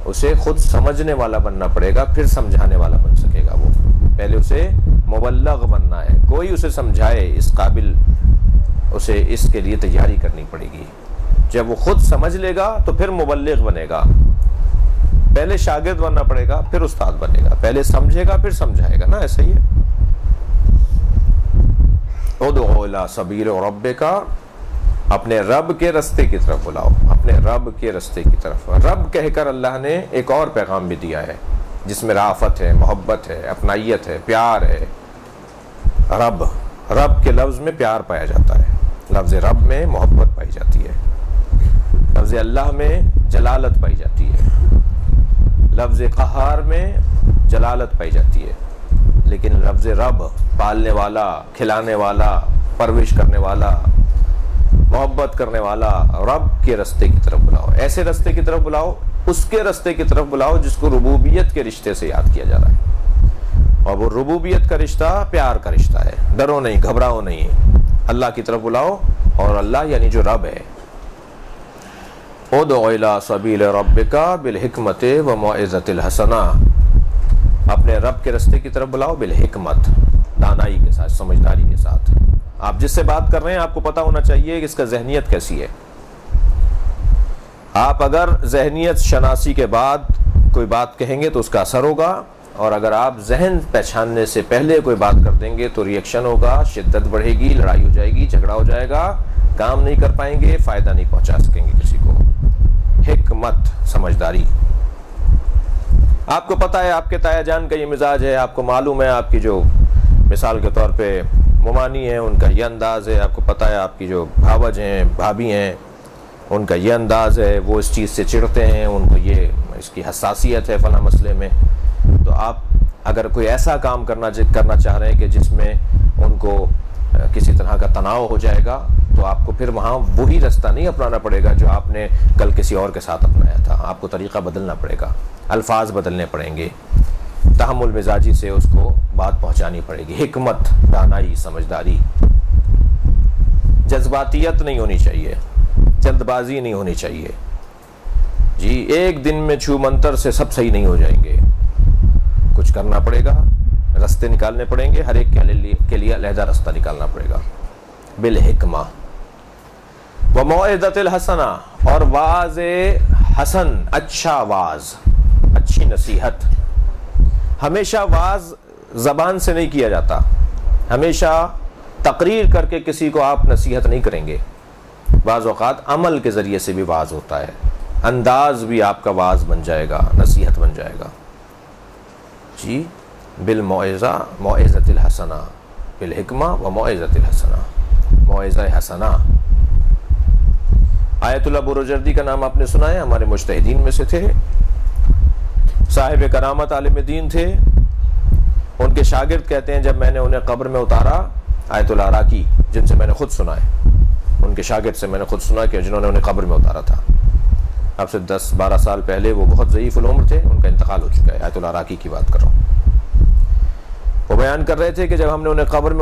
اسے خود سمجھنے والا بننا پڑے گا، پھر سمجھانے والا بن سکے گا. وہ پہلے اسے مبلغ بننا ہے، کوئی اسے سمجھائے، اس قابل اسے اس کے لیے تیاری کرنی پڑے گی. جب وہ خود سمجھ لے گا تو پھر مبلغ بنے گا. پہلے شاگرد بننا پڑے گا، پھر استاد بنے گا. پہلے سمجھے گا پھر سمجھائے گا نا، ایسا ہی ہے. ادعو الی سبیل ربک، اپنے رب کے رستے کی طرف بلاؤ، اپنے رب کے رستے کی طرف. رب کہہ کر اللہ نے ایک اور پیغام بھی دیا ہے جس میں رافت ہے، محبت ہے، اپنائیت ہے، پیار ہے. رب، رب کے لفظ میں پیار پایا جاتا ہے، لفظ رب میں محبت پائی جاتی ہے، لفظ اللہ میں جلالت پائی جاتی ہے، لفظ قہار میں جلالت پائی جاتی ہے. لیکن لفظ رب، پالنے والا، کھلانے والا، پرورش کرنے والا، محبت کرنے والا، رب کے رستے کی طرف بلاؤ. ایسے رستے کی طرف بلاؤ، اس کے رستے کی طرف بلاؤ جس کو ربوبیت کے رشتے سے یاد کیا جا رہا ہے. اور وہ ربوبیت کا رشتہ پیار کا رشتہ ہے. ڈرو نہیں، گھبراؤ نہیں، اللہ کی طرف بلاؤ. اور اللہ یعنی جو رب ہے. ادعو الی سبیل ربک بالحکمت والموعظۃ الحسنہ، اپنے رب کے رستے کی طرف بلاؤ بالحکمت، دانائی کے ساتھ، سمجھداری کے ساتھ. آپ جس سے بات کر رہے ہیں آپ کو پتا ہونا چاہیے کہ اس کا ذہنیت کیسی ہے. آپ اگر ذہنیت شناسی کے بعد کوئی بات کہیں گے تو اس کا اثر ہوگا، اور اگر آپ ذہن پہچاننے سے پہلے کوئی بات کر دیں گے تو ریئیکشن ہوگا، شدت بڑھے گی، لڑائی ہو جائے گی، جھگڑا ہو جائے گا، کام نہیں کر پائیں گے، فائدہ نہیں پہنچا سکیں گے کسی کو. حکمت، سمجھداری. آپ کو پتا ہے آپ کے تایا جان کا یہ مزاج ہے، آپ کو معلوم ہے آپ کی جو مثال کے طور پہ ممانی ہیں ان کا یہ انداز ہے، آپ کو پتا ہے آپ کی جو بھاوج ہیں، بھابھی ہیں، ان کا یہ انداز ہے، وہ اس چیز سے چڑھتے ہیں، ان کو یہ اس کی حساسیت ہے فلاں مسئلے میں. تو آپ اگر کوئی ایسا کام کرنا چاہ رہے ہیں کہ جس میں ان کو کسی طرح کا تناؤ ہو جائے گا، تو آپ کو پھر وہاں وہی رستہ نہیں اپنانا پڑے گا جو آپ نے کل کسی اور کے ساتھ اپنایا تھا. آپ کو طریقہ بدلنا پڑے گا، الفاظ بدلنے پڑیں گے، تحمل مزاجی سے اس کو بات پہنچانی پڑے گی، حکمت، دانائی، سمجھداری، جذباتیت نہیں ہونی چاہیے، جلد بازی نہیں ہونی چاہیے جی۔ ایک دن میں چھو منتر سے سب صحیح نہیں ہو جائیں گے، کچھ کرنا پڑے گا، رستے نکالنے پڑیں گے، ہر ایک کے لیے علیحدہ رستہ نکالنا پڑے گا۔ بالحکمہ وموعظۃ الحسنہ، اور واعظ حسن، اچھا واعظ، اچھی نصیحت۔ ہمیشہ واعظ زبان سے نہیں کیا جاتا، ہمیشہ تقریر کر کے کسی کو آپ نصیحت نہیں کریں گے، بعض اوقات عمل کے ذریعے سے بھی واعظ ہوتا ہے، انداز بھی آپ کا واعظ بن جائے گا، نصیحت بن جائے گا جی۔ بالموعظہ، موعظۃ الحسنہ، بالحکمہ وموعظۃ الحسنہ، موعظہ حسنہ۔ آیت اللہ بروجردی کا نام آپ نے سنا ہے، ہمارے مجتہدین میں سے تھے، صاحب کرامت عالم دین تھے۔ ان کے شاگرد کہتے ہیں جب میں نے انہیں قبر میں اتارا، آیت اللہ عراقی جن سے میں نے خود سنا ہے، ان کے شاگرد سے میں نے خود سنا کہ جنہوں نے انہیں قبر میں اتارا تھا، اب سے 10-12 سال پہلے، وہ بہت ضعیف العمر تھے، ان کا انتقال ہو چکا ہے، آیت اللہ عراقی کی بات کر رہا ہوں۔ وہ بیان کر رہے تھے کہ جب ہم نے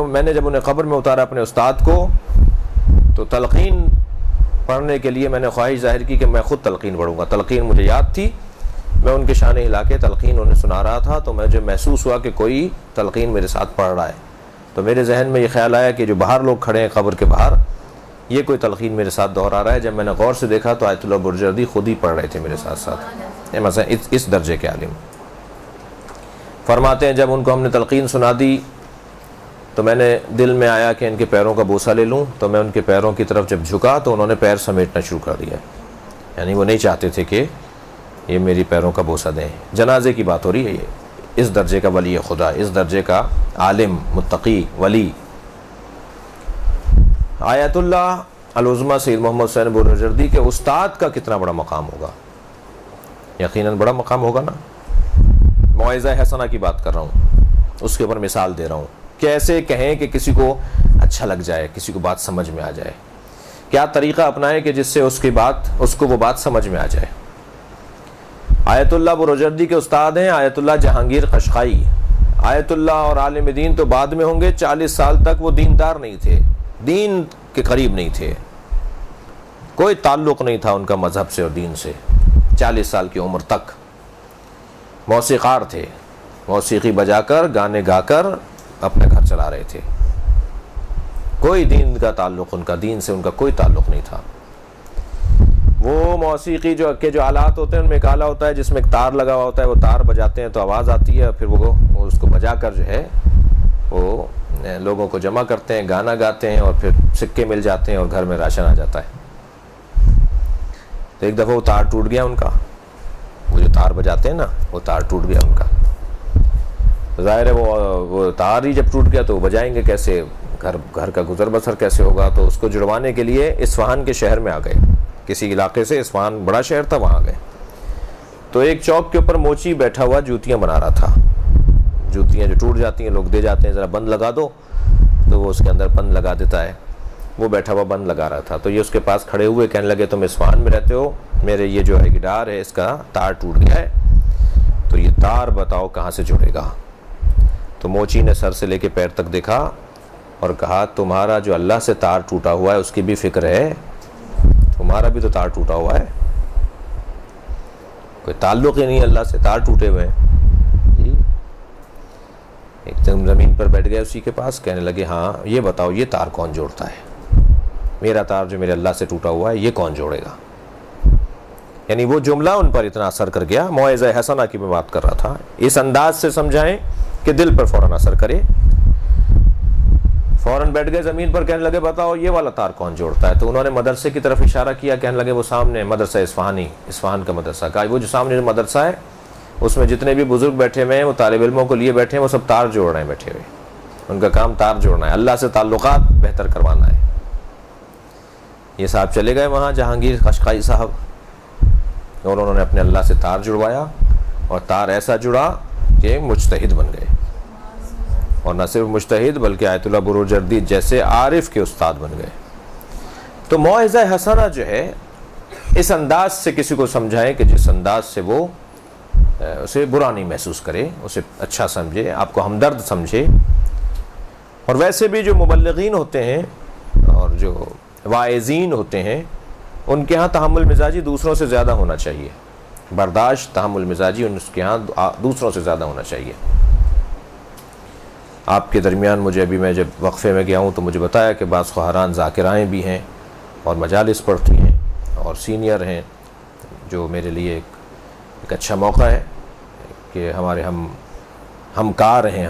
میں نے جب انہیں قبر میں اتارا اپنے استاد کو، تو تلقین پڑھنے کے لیے میں نے خواہش ظاہر کی کہ میں خود تلقین پڑھوں گا۔ تلقین مجھے یاد تھی، میں ان کے شانے ہلا کے تلقین انہیں سنا رہا تھا، تو مجھے محسوس ہوا کہ کوئی تلقین میرے ساتھ پڑھ رہا ہے، تو میرے ذہن میں یہ خیال آیا کہ جو باہر لوگ کھڑے ہیں قبر کے باہر، یہ کوئی تلقین میرے ساتھ دہرا رہا ہے۔ جب میں نے غور سے دیکھا تو آیت اللہ برجردی خود ہی پڑھ رہے تھے میرے ساتھ ساتھ، یہ مثلا اس درجے کے عالم۔ فرماتے ہیں جب ان کو ہم نے تلقین سنا دی تو میں نے دل میں آیا کہ ان کے پیروں کا بوسہ لے لوں، تو میں ان کے پیروں کی طرف جب جھکا تو انہوں نے پیر سمیٹنا شروع کر دیا، یعنی وہ نہیں چاہتے تھے کہ یہ میری پیروں کا بوسہ دیں۔ جنازے کی بات ہو رہی ہے، یہ اس درجے کا ولی خدا، اس درجے کا عالم، متقی، ولی۔ آیت اللہ العظمیٰ سید محمد حسین بروجردی کے استاد کا کتنا بڑا مقام ہوگا، یقیناً بڑا مقام ہوگا نا۔ موعظہ حسنہ کی بات کر رہا ہوں، اس کے اوپر مثال دے رہا ہوں، کیسے کہیں کہ کسی کو اچھا لگ جائے، کسی کو بات سمجھ میں آ جائے، کیا طریقہ اپنائیں کہ جس سے اس کو وہ بات سمجھ میں آ جائے۔ آیت اللہ بروجردی کے استاد ہیں آیت اللہ جہانگیر قشقائی۔ آیت اللہ اور عالم دین تو بعد میں ہوں گے، 40 سال تک وہ دیندار نہیں تھے، دین کے قریب نہیں تھے، کوئی تعلق نہیں تھا ان کا مذہب سے اور دین سے، 40 سال کی عمر تک موسیقار تھے، موسیقی بجا کر، گانے گا کر اپنے گھر چلا رہے تھے، کوئی دین کا تعلق ان کا، دین سے ان کا کوئی تعلق نہیں تھا۔ وہ موسیقی جو آلات ہوتے ہیں ان میں ایک آلہ ہوتا ہے جس میں ایک تار لگا ہوا ہوتا ہے، وہ تار بجاتے ہیں تو آواز آتی ہے، پھر وہ اس کو بجا کر جو ہے وہ لوگوں کو جمع کرتے ہیں، گانا گاتے ہیں، اور پھر سکے مل جاتے ہیں اور گھر میں راشن آ جاتا ہے۔ تو ایک دفعہ وہ تار ٹوٹ گیا ان کا، وہ جو تار بجاتے ہیں نا، وہ تار ٹوٹ گیا ان کا، ظاہر ہے وہ تار ہی جب ٹوٹ گیا تو وہ بجائیں گے کیسے، گھر کا گزر بسر کیسے ہوگا؟ تو اس کو جڑوانے کے لیے اصفہان کے شہر میں آ گئے، کسی علاقے سے، اصفہان بڑا شہر تھا، وہاں گئے تو ایک چوک کے اوپر موچی بیٹھا ہوا جوتیاں بنا رہا تھا، جوتیاں جو ٹوٹ جاتی ہیں لوگ دے جاتے ہیں، ذرا بند لگا دو، تو وہ اس کے اندر بند لگا دیتا ہے، وہ بیٹھا ہوا بند لگا رہا تھا۔ تو یہ اس کے پاس کھڑے ہوئے کہنے لگے تم اصفہان میں رہتے ہو، میرے یہ جو ہے گٹار ہے اس کا تار ٹوٹ گیا ہے، تو یہ تار بتاؤ کہاں سے جڑے گا؟ تو موچی نے سر سے لے کے پیر تک دیکھا اور کہا تمہارا جو اللہ سے تار ٹوٹا ہوا ہے اس کی بھی فکر ہے، تمہارا بھی تو تار ٹوٹا ہوا ہے، کوئی تعلق ہی نہیں اللہ سے، تار ٹوٹے ہوئے ہیں جی۔ ایک دم زمین پر بیٹھ گئے اسی کے پاس، کہنے لگے ہاں یہ بتاؤ یہ تار کون جوڑتا ہے، میرا تار جو میرے اللہ سے ٹوٹا ہوا ہے یہ کون جوڑے گا؟ یعنی وہ جملہ ان پر اتنا اثر کر گیا، موعظہ حسنہ کی میں بات کر رہا تھا، اس انداز سے سمجھائیں کہ دل پر فوراً اثر کرے۔ فوراً بیٹھ گئے زمین پر، کہنے لگے بتاؤ یہ والا تار کون جوڑتا ہے؟ تو انہوں نے مدرسے کی طرف اشارہ کیا، کہنے لگے وہ سامنے مدرسہ اصفہانی، اصفہان کا مدرسہ، کہا وہ جو سامنے مدرسہ ہے اس میں جتنے بھی بزرگ بیٹھے ہوئے ہیں وہ طالب علموں کو لیے بیٹھے ہیں، وہ سب تار جوڑ رہے ہیں بیٹھے ہوئے، ان کا کام تار جوڑنا ہے، اللہ سے تعلقات بہتر کروانا ہے۔ یہ صاحب چلے گئے وہاں جہانگیر قشقائی صاحب، اور انہوں نے اپنے اللہ سے تار جڑوایا، اور تار ایسا جڑا کہ مجتہد بن گئے، اور نہ صرف مجتہد بلکہ آیت اللہ بروجردی جیسے عارف کے استاد بن گئے۔ تو موعظہ حسنہ جو ہے اس انداز سے کسی کو سمجھائیں کہ جس انداز سے وہ اسے برا نہیں محسوس کرے، اسے اچھا سمجھے، آپ کو ہمدرد سمجھے۔ اور ویسے بھی جو مبلغین ہوتے ہیں اور جو واعظین ہوتے ہیں ان کے ہاں تحمل مزاجی دوسروں سے زیادہ ہونا چاہیے، برداشت تحمل مزاجی ان کے ہاں دوسروں سے زیادہ ہونا چاہیے۔ آپ کے درمیان مجھے ابھی میں جب وقفے میں گیا ہوں تو مجھے بتایا کہ بعض خواہران ذاکرائیں بھی ہیں اور مجالس پڑھتی ہیں اور سینئر ہیں، جو میرے لیے ایک اچھا موقع ہے کہ ہمارے ہم کار ہیں،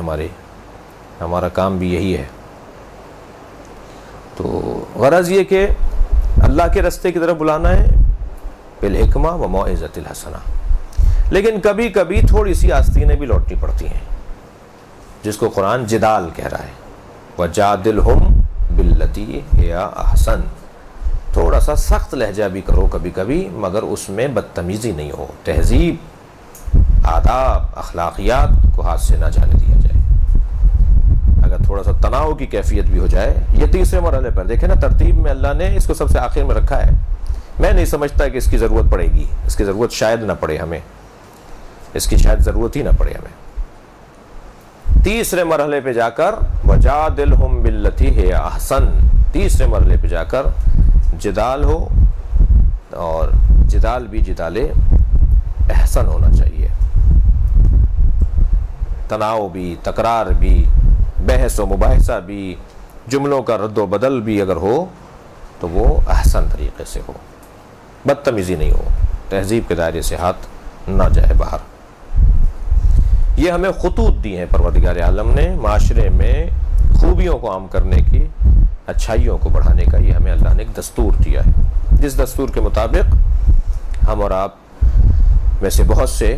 ہمارا کام بھی یہی ہے۔ تو غرض یہ کہ اللہ کے راستے کی طرف بلانا ہے بالحکمہ و موعظۃ الحسنہ، لیکن کبھی کبھی تھوڑی سی آستینیں بھی لوٹنی پڑتی ہیں، جس کو قرآن جدال کہہ رہا ہے، وَجَادِلْهُمْ بِالَّتِي هِيَ أَحْسَنُ، تھوڑا سا سخت لہجہ بھی کرو کبھی کبھی، مگر اس میں بدتمیزی نہیں ہو، تہذیب، آداب، اخلاقیات کو ہاتھ سے نہ جانے دیا جائے۔ اگر تھوڑا سا تناؤ کی کیفیت بھی ہو جائے، یہ تیسرے مرحلے پر دیکھیں نا، ترتیب میں اللہ نے اس کو سب سے آخر میں رکھا ہے۔ میں نہیں سمجھتا کہ اس کی ضرورت پڑے گی، اس کی ضرورت شاید نہ پڑے ہمیں، اس کی شاید ضرورت ہی نہ پڑے ہمیں۔ تیسرے مرحلے پہ جا کر وَجَادِلْهُمْ بِالَّتِي هِيَ أَحْسَنُ، تیسرے مرحلے پہ جا کر جدال ہو، اور جدال بھی جدال احسن ہونا چاہیے، تناؤ بھی، تکرار بھی، بحث و مباحثہ بھی، جملوں کا رد و بدل بھی اگر ہو تو وہ احسن طریقے سے ہو، بدتمیزی نہیں ہو، تہذیب کے دائرے سے ہاتھ نہ جائے باہر۔ یہ ہمیں خطوط دی ہیں پروردگار عالم نے، معاشرے میں خوبیوں کو عام کرنے کی، اچھائیوں کو بڑھانے کا، یہ ہمیں اللہ نے ایک دستور دیا ہے، جس دستور کے مطابق ہم اور آپ میں سے بہت سے،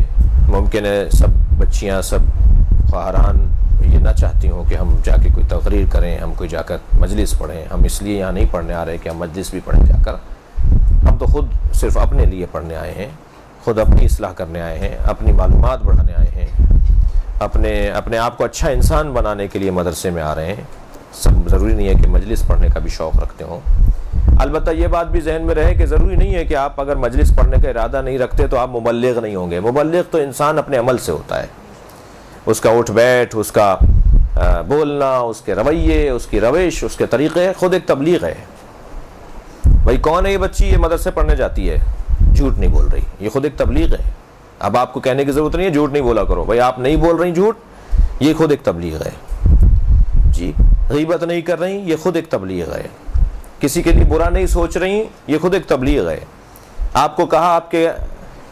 ممکن ہے سب بچیاں، سب خواہران یہ نہ چاہتی ہوں کہ ہم جا کے کوئی تقریر کریں، ہم کوئی جا کر مجلس پڑھیں، ہم اس لیے یہاں نہیں پڑھنے آ رہے کہ ہم مجلس بھی پڑھیں جا کر، ہم تو خود صرف اپنے لیے پڑھنے آئے ہیں، خود اپنی اصلاح کرنے آئے ہیں، اپنی معلومات بڑھانے آئے ہیں، اپنے آپ کو اچھا انسان بنانے کے لیے مدرسے میں آ رہے ہیں۔ سب ضروری نہیں ہے کہ مجلس پڑھنے کا بھی شوق رکھتے ہوں، البتہ یہ بات بھی ذہن میں رہے کہ ضروری نہیں ہے کہ آپ اگر مجلس پڑھنے کا ارادہ نہیں رکھتے تو آپ مبلغ نہیں ہوں گے۔ مبلغ تو انسان اپنے عمل سے ہوتا ہے، اس کا اٹھ بیٹھ، اس کا بولنا، اس کے رویے، اس کی روش، اس کے طریقے خود ایک تبلیغ ہے۔ بھائی کون ہے یہ بچی، یہ مدرسے پڑھنے جاتی ہے، جھوٹ نہیں بول رہی، یہ خود ایک تبلیغ ہے۔ اب آپ کو کہنے کی ضرورت نہیں ہے جھوٹ نہیں بولا کرو، بھائی آپ نہیں بول رہی جھوٹ، یہ خود ایک تبلیغ ہے جی۔ غیبت نہیں کر رہی، یہ خود ایک تبلیغ ہے۔ کسی کے لیے برا نہیں سوچ رہی، یہ خود ایک تبلیغ ہے۔ آپ کو کہا آپ کے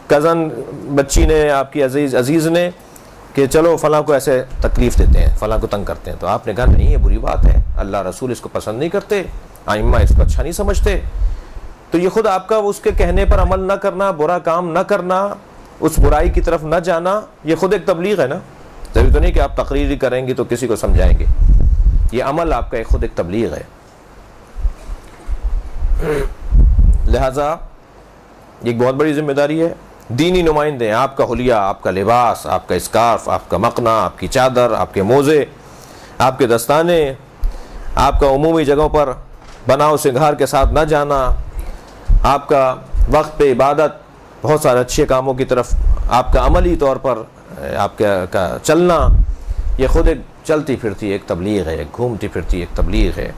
کزن بچی نے، آپ کی عزیز نے کہ چلو فلاں کو ایسے تکلیف دیتے ہیں، فلاں کو تنگ کرتے ہیں، تو آپ نے کہا نہیں یہ بری بات ہے، اللہ رسول اس کو پسند نہیں کرتے، ائمہ اس کو اچھا نہیں سمجھتے، تو یہ خود آپ کا اس کے کہنے پر عمل نہ کرنا، برا کام نہ کرنا، اس برائی کی طرف نہ جانا، یہ خود ایک تبلیغ ہے نا۔ ضروری تو نہیں کہ آپ تقریر کریں گی تو کسی کو سمجھائیں گے، یہ عمل آپ کا خود ایک تبلیغ ہے۔ لہذا ایک بہت بڑی ذمہ داری ہے، دینی نمائندے ہیں، آپ کا حلیہ، آپ کا لباس، آپ کا اسکارف، آپ کا مقنا، آپ کی چادر، آپ کے موزے، آپ کے دستانے، آپ کا عمومی جگہوں پر بناؤ سنگھار کے ساتھ نہ جانا، آپ کا وقت پہ عبادت، بہت سارے اچھے کاموں کی طرف آپ کا عملی طور پر آپ کا چلنا، یہ خود ایک چلتی پھرتی ایک تبلیغ ہے، ایک گھومتی پھرتی ایک تبلیغ ہے۔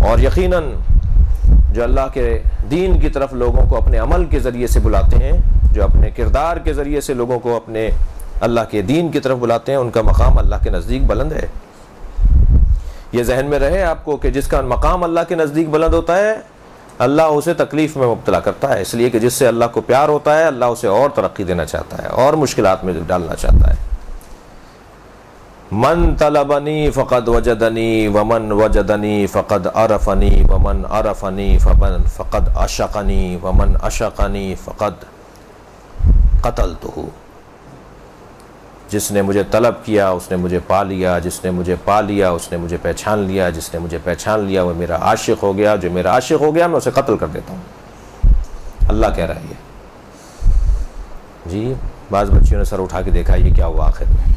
اور یقیناً جو اللہ کے دین کی طرف لوگوں کو اپنے عمل کے ذریعے سے بلاتے ہیں، جو اپنے کردار کے ذریعے سے لوگوں کو اپنے اللہ کے دین کی طرف بلاتے ہیں، ان کا مقام اللہ کے نزدیک بلند ہے۔ یہ ذہن میں رہے آپ کو کہ جس کا مقام اللہ کے نزدیک بلند ہوتا ہے، اللہ اسے تکلیف میں مبتلا کرتا ہے، اس لیے کہ جس سے اللہ کو پیار ہوتا ہے، اللہ اسے اور ترقی دینا چاہتا ہے، اور مشکلات میں ڈالنا چاہتا ہے۔ من طلبنی فقد وجدنی ومن وجدنی فقد عرفنی ومن عرفنی فقد عشقنی ومن عشقنی فقد قتلتہ۔ جس نے مجھے طلب کیا اس نے مجھے پا لیا، جس نے مجھے پا لیا اس نے مجھے پہچان لیا، جس نے مجھے پہچان لیا وہ میرا عاشق ہو گیا، جو میرا عاشق ہو گیا میں اسے قتل کر دیتا ہوں۔ اللہ کہہ رہا ہے یہ جی۔ بعض بچیوں نے سر اٹھا کے دیکھا یہ کیا ہوا آخر میں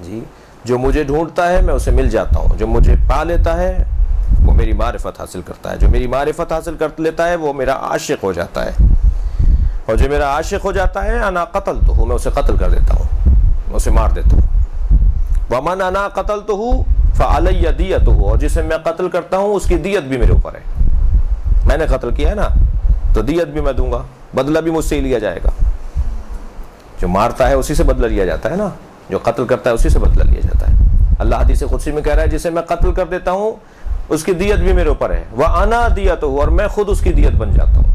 جی۔ جو مجھے ڈھونڈتا ہے میں اسے مل جاتا ہوں، جو مجھے پا لیتا ہے وہ میری معرفت حاصل کرتا ہے، جو میری معرفت حاصل کر لیتا ہے وہ میرا عاشق ہو جاتا ہے۔ اور جو میرا عاشق ہو جاتا ہے انا قتلتہ، میں اسے قتل کر دیتا ہوں، میں اسے مار دیتا ہوں۔ ومن انا قتلتہ فعلی دیتہ، اور جسے میں قتل کرتا ہوں اس کی دیت بھی میرے اوپر ہے، میں نے قتل کیا ہے نا تو دیت بھی میں دوں گا، بدلہ بھی مجھ سے ہی لیا جائے گا۔ جو مارتا ہے اسی سے بدلہ لیا جاتا ہے نا، جو قتل کرتا ہے اسی سے بدلہ لیا جاتا ہے۔ اللہ حدیث قدسی میں کہہ رہا ہے جسے میں قتل کر دیتا ہوں اس کی دیت بھی میرے اوپر ہے، وَأَنَا دِيَتُهُ، اور میں خود اس کی دیت بن جاتا ہوں،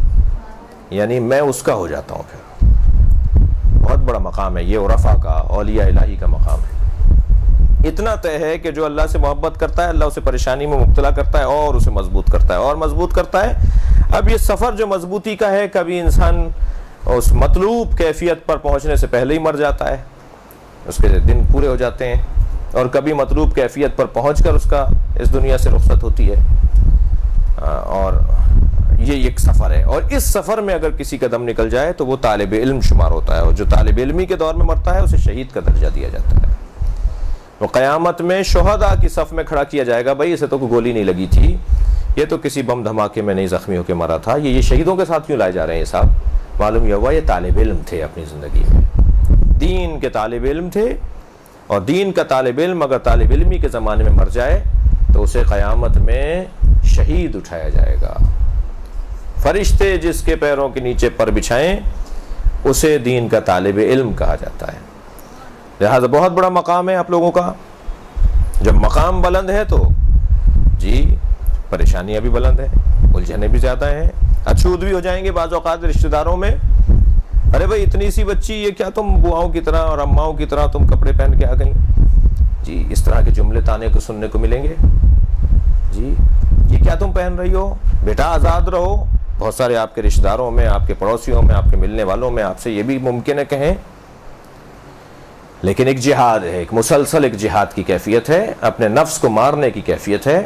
یعنی میں اس کا ہو جاتا ہوں۔ پھر بہت بڑا مقام ہے یہ عرفاء کا، اولیاء الہی کا مقام ہے۔ اتنا طے ہے کہ جو اللہ سے محبت کرتا ہے اللہ اسے پریشانی میں مبتلا کرتا ہے اور اسے مضبوط کرتا ہے اور مضبوط کرتا ہے۔ اب یہ سفر جو مضبوطی کا ہے، کبھی انسان اس مطلوب کیفیت پر پہنچنے سے پہلے ہی مر جاتا ہے، اس کے دن پورے ہو جاتے ہیں، اور کبھی مطلوب کیفیت پر پہنچ کر اس کا اس دنیا سے رخصت ہوتی ہے۔ اور یہ ایک سفر ہے، اور اس سفر میں اگر کسی کا دم نکل جائے تو وہ طالب علم شمار ہوتا ہے، اور جو طالب علمی کے دور میں مرتا ہے اسے شہید کا درجہ دیا جاتا ہے۔ وہ قیامت میں شہداء کی صف میں کھڑا کیا جائے گا، بھائی اسے تو کوئی گولی نہیں لگی تھی، یہ تو کسی بم دھماکے میں نہیں زخمی ہو کے مرا تھا، یہ شہیدوں کے ساتھ کیوں لائے جا رہے ہیں یہ صاحب؟ معلوم یہ ہوا یہ طالب علم تھے اپنی زندگی میں، دین کے طالب علم تھے، اور دین کا طالب علم اگر طالب علمی کے زمانے میں مر جائے تو اسے قیامت میں شہید اٹھایا جائے گا۔ فرشتے جس کے پیروں کے نیچے پر بچھائیں اسے دین کا طالب علم کہا جاتا ہے۔ لہذا بہت بڑا مقام ہے آپ لوگوں کا۔ جب مقام بلند ہے تو جی پریشانیاں بھی بلند ہیں، الجھنیں بھی زیادہ ہیں، اچھوت بھی ہو جائیں گے بعض اوقات رشتہ داروں میں، ارے بھائی اتنی سی بچی، یہ کیا تم بواؤں کی طرح اور اماؤں کی طرح تم کپڑے پہن کے آ گئیں؟ جی اس طرح کے جملے تانے کو سننے کو ملیں گے۔ جی یہ کیا تم پہن رہی ہو؟ بیٹا آزاد رہو۔ بہت سارے آپ کے رشتہ داروں میں، آپ کے پڑوسیوں میں، آپ کے ملنے والوں میں آپ سے یہ بھی ممکن ہے کہیں، لیکن ایک جہاد ہے، ایک مسلسل ایک جہاد کی کیفیت ہے، اپنے نفس کو مارنے کی کیفیت ہے،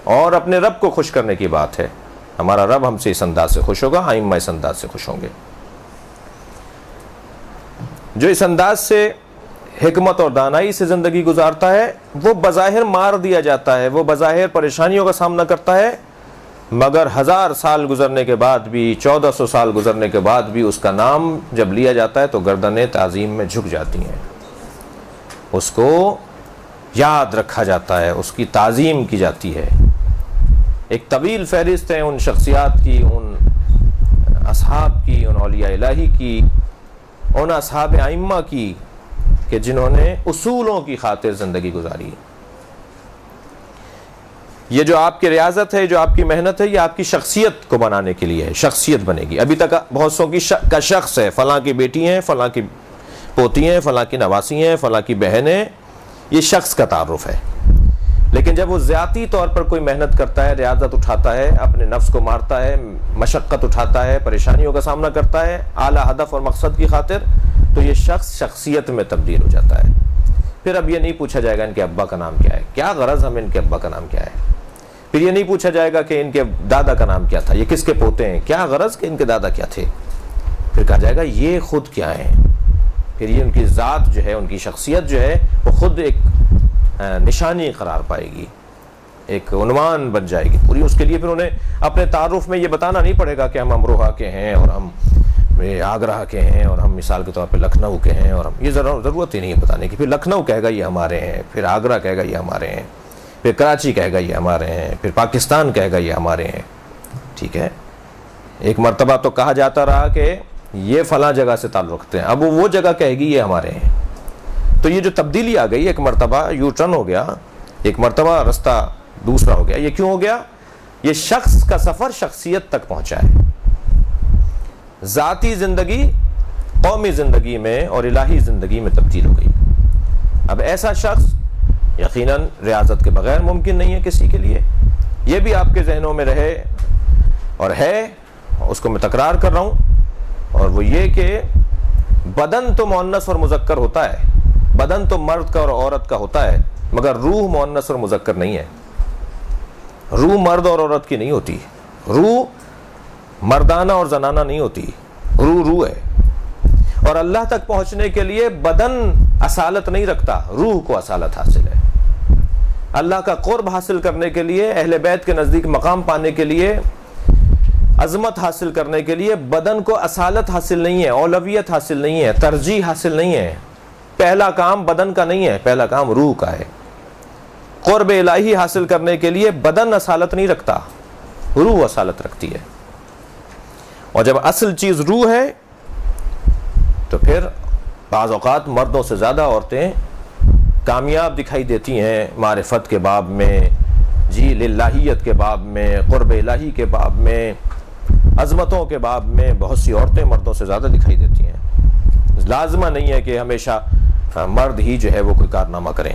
اور اپنے رب کو خوش کرنے کی بات ہے۔ ہمارا رب ہم سے اس انداز سے خوش ہوگا، ائمہ اس انداز سے خوش ہوں گے۔ جو اس انداز سے حکمت اور دانائی سے زندگی گزارتا ہے وہ بظاہر مار دیا جاتا ہے، وہ بظاہر پریشانیوں کا سامنا کرتا ہے، مگر 1000 سال گزرنے کے بعد بھی، 1400 سال گزرنے کے بعد بھی اس کا نام جب لیا جاتا ہے تو گردنیں تعظیم میں جھک جاتی ہیں، اس کو یاد رکھا جاتا ہے، اس کی تعظیم کی جاتی ہے۔ ایک طویل فہرست ہے ان شخصیات کی، ان اصحاب کی، ان اولیاء الہی کی، ان اصحاب ائمہ کی کہ جنہوں نے اصولوں کی خاطر زندگی گزاری۔ یہ جو آپ کی ریاضت ہے، جو آپ کی محنت ہے، یہ آپ کی شخصیت کو بنانے کے لیے ہے، شخصیت بنے گی۔ ابھی تک بہت سو کا شخص ہے، فلاں کی بیٹی ہیں، فلاں کی پوتی ہیں، فلاں کی نواسی ہیں، فلاں کی بہنیں، یہ شخص کا تعارف ہے۔ لیکن جب وہ ذاتی طور پر کوئی محنت کرتا ہے، ریاضت اٹھاتا ہے، اپنے نفس کو مارتا ہے، مشقت اٹھاتا ہے، پریشانیوں کا سامنا کرتا ہے اعلیٰ ہدف اور مقصد کی خاطر، تو یہ شخص شخصیت میں تبدیل ہو جاتا ہے۔ پھر اب یہ نہیں پوچھا جائے گا ان کے ابا کا نام کیا ہے، کیا غرض ہمیں ان کے ابا کا نام کیا ہے۔ پھر یہ نہیں پوچھا جائے گا کہ ان کے دادا کا نام کیا تھا، یہ کس کے پوتے ہیں، کیا غرض کہ ان کے دادا کیا تھے۔ پھر کہا جائے گا یہ خود کیا ہیں۔ پھر یہ ان کی ذات جو ہے، ان کی شخصیت جو ہے وہ خود ایک نشانی قرار پائے گی، ایک عنوان بن جائے گی پوری۔ اس کے لیے پھر انہیں اپنے تعارف میں یہ بتانا نہیں پڑے گا کہ ہم امروہہ کے ہیں اور ہم آگرہ کے ہیں اور ہم مثال کے طور پہ لکھنؤ کے ہیں، اور ہم یہ ضرورت ہی نہیں ہے بتانے کی۔ پھر لکھنؤ کہے گا یہ ہمارے ہیں، پھر آگرہ کہے گا یہ ہمارے ہیں، پھر کراچی کہے گا یہ ہمارے ہیں، پھر پاکستان کہے گا یہ ہمارے ہیں۔ ٹھیک ہے، ایک مرتبہ تو کہا جاتا رہا کہ یہ فلاں جگہ سے تعلق رکھتے ہیں، اب وہ جگہ کہے گی یہ ہمارے ہیں۔ تو یہ جو تبدیلی آ گئی، ایک مرتبہ یو ٹرن ہو گیا، ایک مرتبہ رستہ دوسرا ہو گیا۔ یہ کیوں ہو گیا؟ یہ شخص کا سفر شخصیت تک پہنچا ہے، ذاتی زندگی قومی زندگی میں اور الہی زندگی میں تبدیل ہو گئی۔ اب ایسا شخص یقیناً ریاضت کے بغیر ممکن نہیں ہے کسی کے لیے۔ یہ بھی آپ کے ذہنوں میں رہے اور ہے، اس کو میں تکرار کر رہا ہوں، اور وہ یہ کہ بدن تو مؤنث اور مذکر ہوتا ہے، بدن تو مرد کا اور عورت کا ہوتا ہے، مگر روح مؤنث اور مذکر نہیں ہے۔ روح مرد اور عورت کی نہیں ہوتی، روح مردانہ اور زنانہ نہیں ہوتی، روح ہے۔ اور اللہ تک پہنچنے کے لیے بدن اصالت نہیں رکھتا، روح کو اصالت حاصل ہے۔ اللہ کا قرب حاصل کرنے کے لیے، اہل بیت کے نزدیک مقام پانے کے لیے عظمت حاصل کرنے کے لیے بدن کو اصالت حاصل نہیں ہے، اولویت حاصل نہیں ہے، ترجیح حاصل نہیں ہے. پہلا کام بدن کا نہیں ہے، پہلا کام روح کا ہے. قرب الہی حاصل کرنے کے لیے بدن اصالت نہیں رکھتا، روح اصالت رکھتی ہے. اور جب اصل چیز روح ہے تو پھر بعض اوقات مردوں سے زیادہ عورتیں کامیاب دکھائی دیتی ہیں معرفت کے باب میں، جی للہیت کے باب میں، قرب الہی کے باب میں، عظمتوں کے باب میں بہت سی عورتیں مردوں سے زیادہ دکھائی دیتی ہیں. لازمہ نہیں ہے کہ ہمیشہ مرد ہی جو ہے وہ کوئی کارنامہ کریں،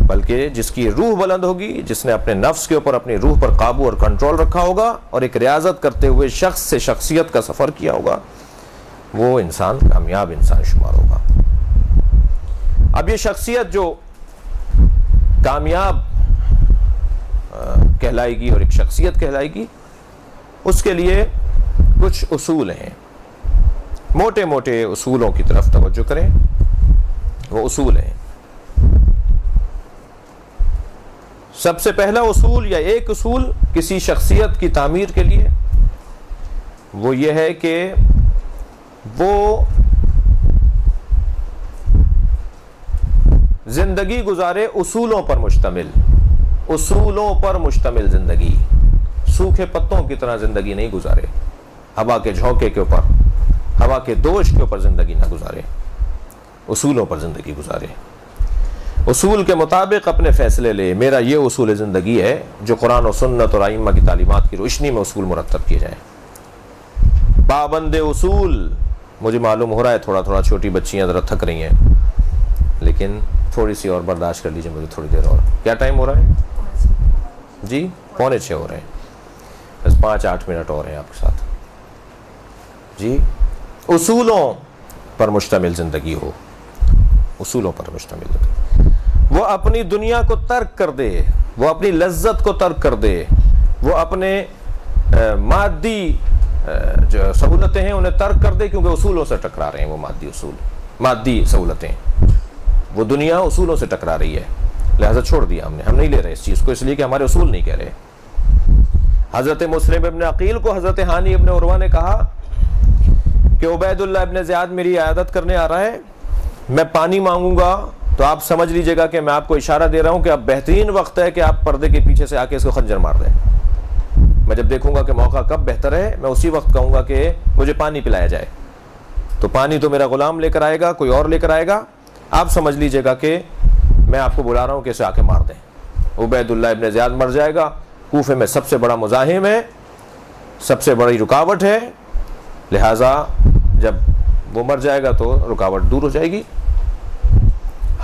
بلکہ جس کی روح بلند ہوگی، جس نے اپنے نفس کے اوپر اپنی روح پر قابو اور کنٹرول رکھا ہوگا اور ایک ریاضت کرتے ہوئے شخص سے شخصیت کا سفر کیا ہوگا، وہ انسان کامیاب انسان شمار ہوگا. اب یہ شخصیت جو کامیاب کہلائے گی اور ایک شخصیت کہلائے گی، اس کے لیے کچھ اصول ہیں. موٹے موٹے اصولوں کی طرف توجہ کریں. وہ اصول ہیں. سب سے پہلا اصول یا ایک اصول کسی شخصیت کی تعمیر کے لیے وہ یہ ہے کہ وہ زندگی گزارے اصولوں پر مشتمل، اصولوں پر مشتمل زندگی. سوکھے پتوں کی طرح زندگی نہیں گزارے، ہوا کے جھونکے کے اوپر، ہوا کے دوش کے اوپر زندگی نہ گزارے، اصولوں پر زندگی گزارے. اصول کے مطابق اپنے فیصلے لے. میرا یہ اصول زندگی ہے جو قرآن و سنت اور ائمہ کی تعلیمات کی روشنی میں اصول مرتب کیے جائیں. پابند اصول. مجھے معلوم ہو رہا ہے تھوڑا تھوڑا چھوٹی بچیاں ذرا تھک رہی ہیں، لیکن تھوڑی سی اور برداشت کر لیجیے مجھے تھوڑی دیر اور. کیا ٹائم ہو رہا ہے جی؟ 5:45 ہو رہے ہیں. بس 5-8 منٹ اور ہیں آپ کے ساتھ جی. اصولوں پر مشتمل زندگی ہو، اصولوں پر مشتمل زندگی. وہ اپنی دنیا کو ترک کر دے، وہ اپنی لذت کو ترک کر دے، وہ اپنے مادی جو سہولتیں ہیں انہیں ترک کر دے، کیونکہ اصولوں سے ٹکرا رہے ہیں. وہ مادی اصول، مادی سہولتیں، وہ دنیا اصولوں سے ٹکرا رہی ہے، لہذا چھوڑ دیا ہم نے. ہم نہیں لے رہے اس چیز کو، اس لیے کہ ہمارے اصول نہیں کہہ رہے. حضرت مسلم ابن عقیل کو حضرت ہانی ابن عروہ نے کہا کہ عبید اللہ ابن زیاد میری عیادت کرنے آ رہا ہے، میں پانی مانگوں گا تو آپ سمجھ لیجئے گا کہ میں آپ کو اشارہ دے رہا ہوں کہ اب بہترین وقت ہے کہ آپ پردے کے پیچھے سے آ کے اس کو خنجر مار دیں. میں جب دیکھوں گا کہ موقع کب بہتر ہے، میں اسی وقت کہوں گا کہ مجھے پانی پلایا جائے. تو پانی تو میرا غلام لے کر آئے گا، کوئی اور لے کر آئے گا، آپ سمجھ لیجئے گا کہ میں آپ کو بلا رہا ہوں کہ اسے آ کے مار دیں. عبید اللہ ابن زیاد مر جائے گا. کوفے میں سب سے بڑا مزاحم ہے، سب سے بڑی رکاوٹ ہے، لہٰذا جب وہ مر جائے گا تو رکاوٹ دور ہو جائے گی.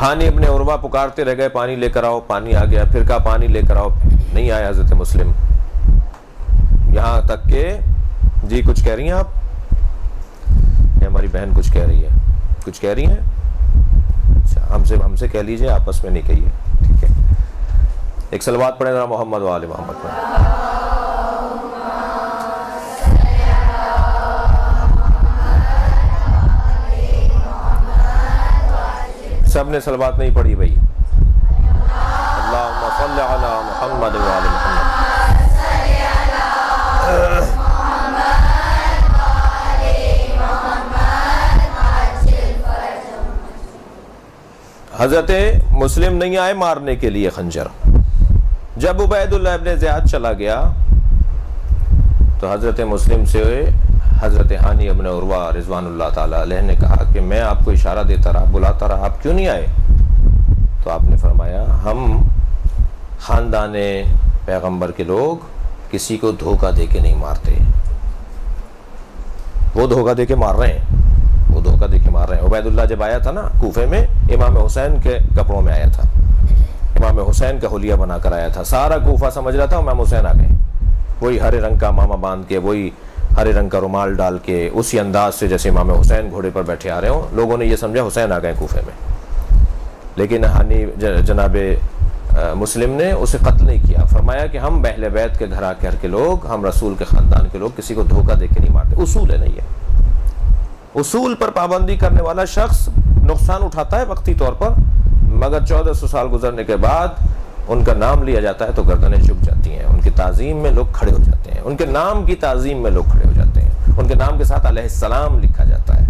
ہانی ابن عروہ پکارتے رہ گئے پانی لے کر آؤ. پانی آ گیا. پھر کہا پانی لے کر آؤ، نہیں آیا حضرت مسلم. یہاں تک کہ جی کچھ کہہ رہی ہیں آپ؟ ہماری بہن کچھ کہہ رہی ہے. کچھ کہہ رہی ہیں؟ اچھا، ہم سے کہہ لیجئے، آپس میں نہیں کہیے، ٹھیک ہے. ایک صلوات پڑھیں ذرا محمد و آل محمد پر. سب نے صلوات نہیں پڑھی بھائی. اللہم صل علی محمد و آل محمد. حضرت مسلم نہیں آئے مارنے کے لیے خنجر. جب عبید اللہ ابن زیاد چلا گیا تو حضرت مسلم سے حضرت ہانی ابن عروہ رضوان اللہ تعالیٰ علیہ نے کہا کہ میں آپ کو اشارہ دیتا رہا، بلاتا رہا، آپ کیوں نہیں آئے؟ تو آپ نے فرمایا ہم خاندان پیغمبر کے لوگ کسی کو دھوکہ دے کے نہیں مارتے. وہ دھوکہ دے کے مار رہے ہیں، وہ دھوکہ دے کے مار رہے ہیں. عبید اللہ جب آیا تھا نا کوفے میں، امام حسین کے کپڑوں میں آیا تھا، امام حسین کا حلیہ بنا کر آیا تھا. سارا کوفہ سمجھ رہا تھا امام حسین آ گئے. وہی ہرے رنگ کا ماما باندھ کے، وہی ہرے رنگ کا رومال ڈال کے، اسی انداز سے جیسے امام حسین گھوڑے پر بیٹھے آ رہے ہوں. لوگوں نے یہ سمجھا حسین آ گئے کوفے میں. لیکن ہانی جناب مسلم نے اسے قتل نہیں کیا. فرمایا کہ ہم اہل بیت کے گھر کے لوگ، ہم رسول کے خاندان کے لوگ کسی کو دھوکہ دے کے نہیں مارتے. اصول ہے نہیں ہے. اصول پر پابندی کرنے والا شخص نقصان اٹھاتا ہے وقتی طور پر، مگر 1400 سال گزرنے کے بعد ان کا نام لیا جاتا ہے تو گردنیں جھک جاتی ہیں، ان کی تعظیم میں لوگ کھڑے ہو جاتے ہیں، ان کے نام کی تعظیم میں لوگ کھڑے ہو جاتے ہیں، ان کے نام کے ساتھ علیہ السلام لکھا جاتا ہے۔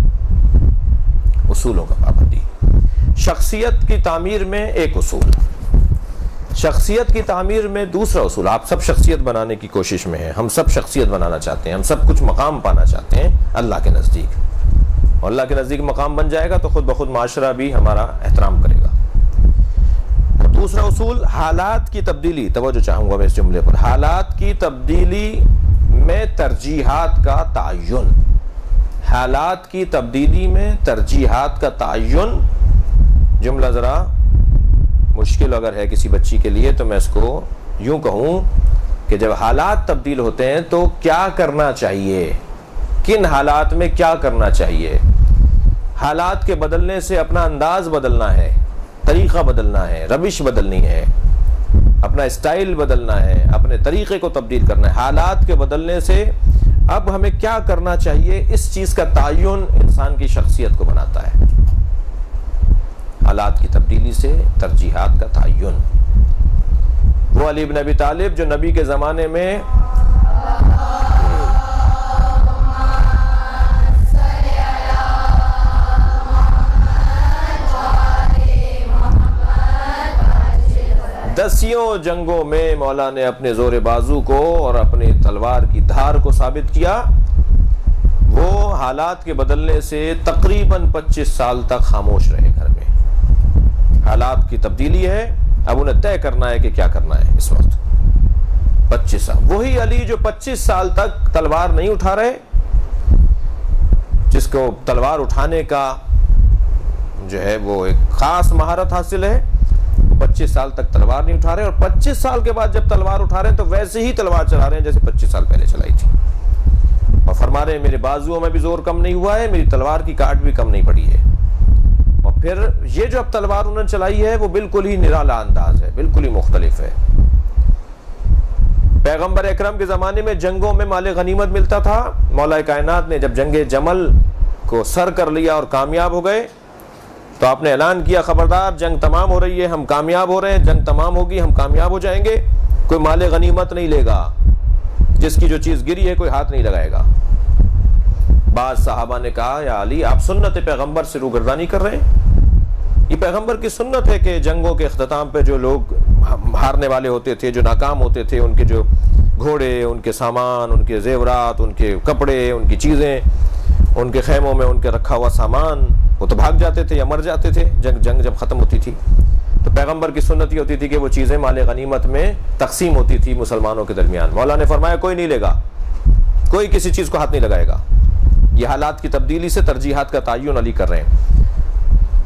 اصولوں کا پابندی۔ شخصیت کی تعمیر میں ایک اصول، شخصیت کی تعمیر میں دوسرا اصول۔ آپ سب شخصیت بنانے کی کوشش میں ہیں، ہم سب شخصیت بنانا چاہتے ہیں، ہم سب کچھ مقام پانا چاہتے ہیں اللہ کے نزدیک، اور اللہ کے نزدیک مقام بن جائے گا تو خود بخود معاشرہ بھی ہمارا احترام کرے گا۔ دوسرا اصول حالات کی تبدیلی، توجہ چاہوں گا میں اس جملے پر، حالات کی تبدیلی میں ترجیحات کا تعین، حالات کی تبدیلی میں ترجیحات کا تعین۔ جملہ ذرا مشکل اگر ہے کسی بچی کے لیے تو میں اس کو یوں کہوں کہ جب حالات تبدیل ہوتے ہیں تو کیا کرنا چاہیے، کن حالات میں کیا کرنا چاہیے۔ حالات کے بدلنے سے اپنا انداز بدلنا ہے، طریقہ بدلنا ہے، روش بدلنی ہے، اپنا اسٹائل بدلنا ہے، اپنے طریقے کو تبدیل کرنا ہے۔ حالات کے بدلنے سے اب ہمیں کیا کرنا چاہیے، اس چیز کا تعین انسان کی شخصیت کو بناتا ہے۔ حالات کی تبدیلی سے ترجیحات کا تعین۔ وہ علی بن ابی طالب جو نبی کے زمانے میں دسیوں جنگوں میں مولا نے اپنے زور بازو کو اور اپنی تلوار کی دھار کو ثابت کیا، وہ حالات کے بدلنے سے تقریباً 25 سال تک خاموش رہے گھر میں۔ حالات کی تبدیلی ہے، اب انہیں طے کرنا ہے کہ کیا کرنا ہے اس وقت۔ 25 سال، وہی علی جو 25 سال تک تلوار نہیں اٹھا رہے، جس کو تلوار اٹھانے کا جو ہے وہ ایک خاص مہارت حاصل ہے، 25 سال تک تلوار نہیں اٹھا رہے، اور 25 سال کے بعد جب تلوار اٹھا رہے ہیں تو ویسے ہی تلوار چلا رہے ہیں جیسے 25 سال پہلے چلائی تھی، اور فرما رہے ہیں میرے بازوؤں میں بھی زور کم نہیں ہوا ہے، میری تلوار کی کاٹ بھی کم نہیں پڑی ہے۔ اور پھر یہ جو اب تلوار انہوں نے چلائی ہے وہ بالکل ہی نرالا انداز ہے، بالکل ہی مختلف ہے۔ پیغمبر اکرم کے زمانے میں جنگوں میں مال غنیمت ملتا تھا، مولا کائنات نے جب جنگ جمل کو سر کر لیا اور کامیاب ہو گئے تو آپ نے اعلان کیا خبردار جنگ تمام ہو رہی ہے، ہم کامیاب ہو رہے ہیں، جنگ تمام ہوگی، ہم کامیاب ہو جائیں گے، کوئی مال غنیمت نہیں لے گا، جس کی جو چیز گری ہے کوئی ہاتھ نہیں لگائے گا۔ بعض صحابہ نے کہا یا علی آپ سنت پیغمبر سے روگردانی کر رہے ہیں، یہ پیغمبر کی سنت ہے کہ جنگوں کے اختتام پہ جو لوگ ہارنے والے ہوتے تھے، جو ناکام ہوتے تھے، ان کے جو گھوڑے، ان کے سامان، ان کے زیورات، ان کے کپڑے، ان کی چیزیں، ان کے خیموں میں ان کے رکھا ہوا سامان، وہ تو بھاگ جاتے تھے یا مر جاتے تھے جنگ جب ختم ہوتی تھی۔ تو پیغمبر کی سنت یہ ہوتی تھی کہ وہ چیزیں مال غنیمت میں تقسیم ہوتی تھی مسلمانوں کے درمیان۔ مولا نے فرمایا کوئی نہیں لے گا، کوئی کسی چیز کو ہاتھ نہیں لگائے گا۔ یہ حالات کی تبدیلی سے ترجیحات کا تعین علی کر رہے ہیں۔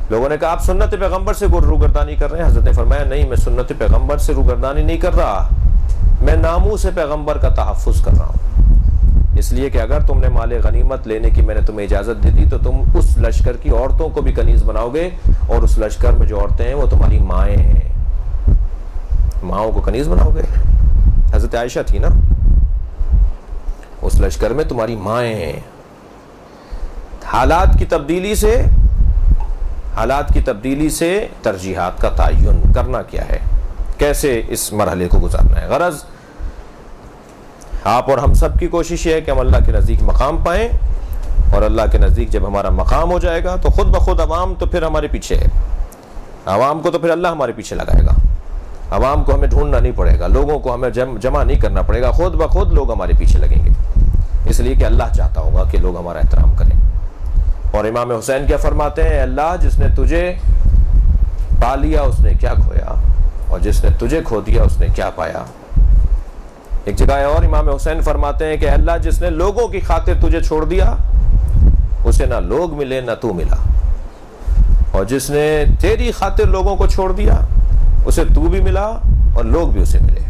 لوگوں نے کہا آپ سنت پیغمبر سے روگردانی کر رہے ہیں، حضرت نے فرمایا نہیں، میں سنت پیغمبر سے روگردانی نہیں کر رہا، میں ناموس پیغمبر کا تحفظ کر رہا ہوں۔ اس لیے کہ اگر تم نے مال غنیمت لینے کی میں نے تمہیں اجازت دے دی تو تم اس لشکر کی عورتوں کو بھی کنیز بناؤ گے، اور اس لشکر میں جو عورتیں ہیں وہ تمہاری مائیں ہیں، ماؤں کو کنیز بناؤ گے۔ حضرت عائشہ تھی نا، اس لشکر میں تمہاری مائیں ہیں۔ حالات کی تبدیلی سے ترجیحات کا تعین کرنا کیا ہے، کیسے اس مرحلے کو گزارنا ہے۔ غرض آپ اور ہم سب کی کوشش یہ ہے کہ ہم اللہ کے نزدیک مقام پائیں، اور اللہ کے نزدیک جب ہمارا مقام ہو جائے گا تو خود بخود عوام تو پھر ہمارے پیچھے ہے، عوام کو تو پھر اللہ ہمارے پیچھے لگائے گا، عوام کو ہمیں ڈھونڈنا نہیں پڑے گا، لوگوں کو ہمیں جمع نہیں کرنا پڑے گا، خود بخود لوگ ہمارے پیچھے لگیں گے، اس لیے کہ اللہ چاہتا ہوگا کہ لوگ ہمارا احترام کریں۔ اور امام حسین کیا فرماتے ہیں، اللہ جس نے تجھے پا لیا اس نے کیا کھویا، اور جس نے تجھے کھو دیا اس نے کیا پایا۔ ایک جگہ اور امام حسین فرماتے ہیں کہ اللہ جس نے لوگوں کی خاطر تجھے چھوڑ دیا اسے نہ لوگ ملے نہ تو ملا، اور جس نے تیری خاطر لوگوں کو چھوڑ دیا اسے تو بھی ملا اور لوگ بھی اسے ملے۔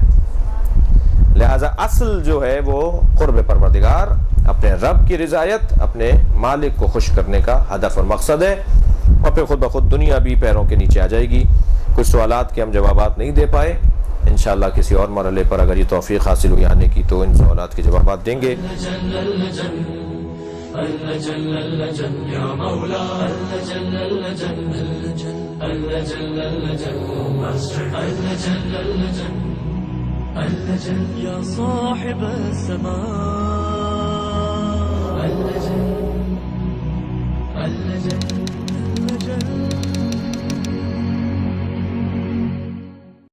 لہذا اصل جو ہے وہ قرب پروردگار، اپنے رب کی رضایت، اپنے مالک کو خوش کرنے کا ہدف اور مقصد ہے، اور پھر خود بخود دنیا بھی پیروں کے نیچے آ جائے گی۔ کچھ سوالات کے ہم جوابات نہیں دے پائے، انشاءاللہ کسی اور مرحلے پر اگر یہ توفیق حاصل ہوئی آنے کی تو ان سوالات کے جوابات دیں گے۔ اللجن يا صاحب السماء اللجن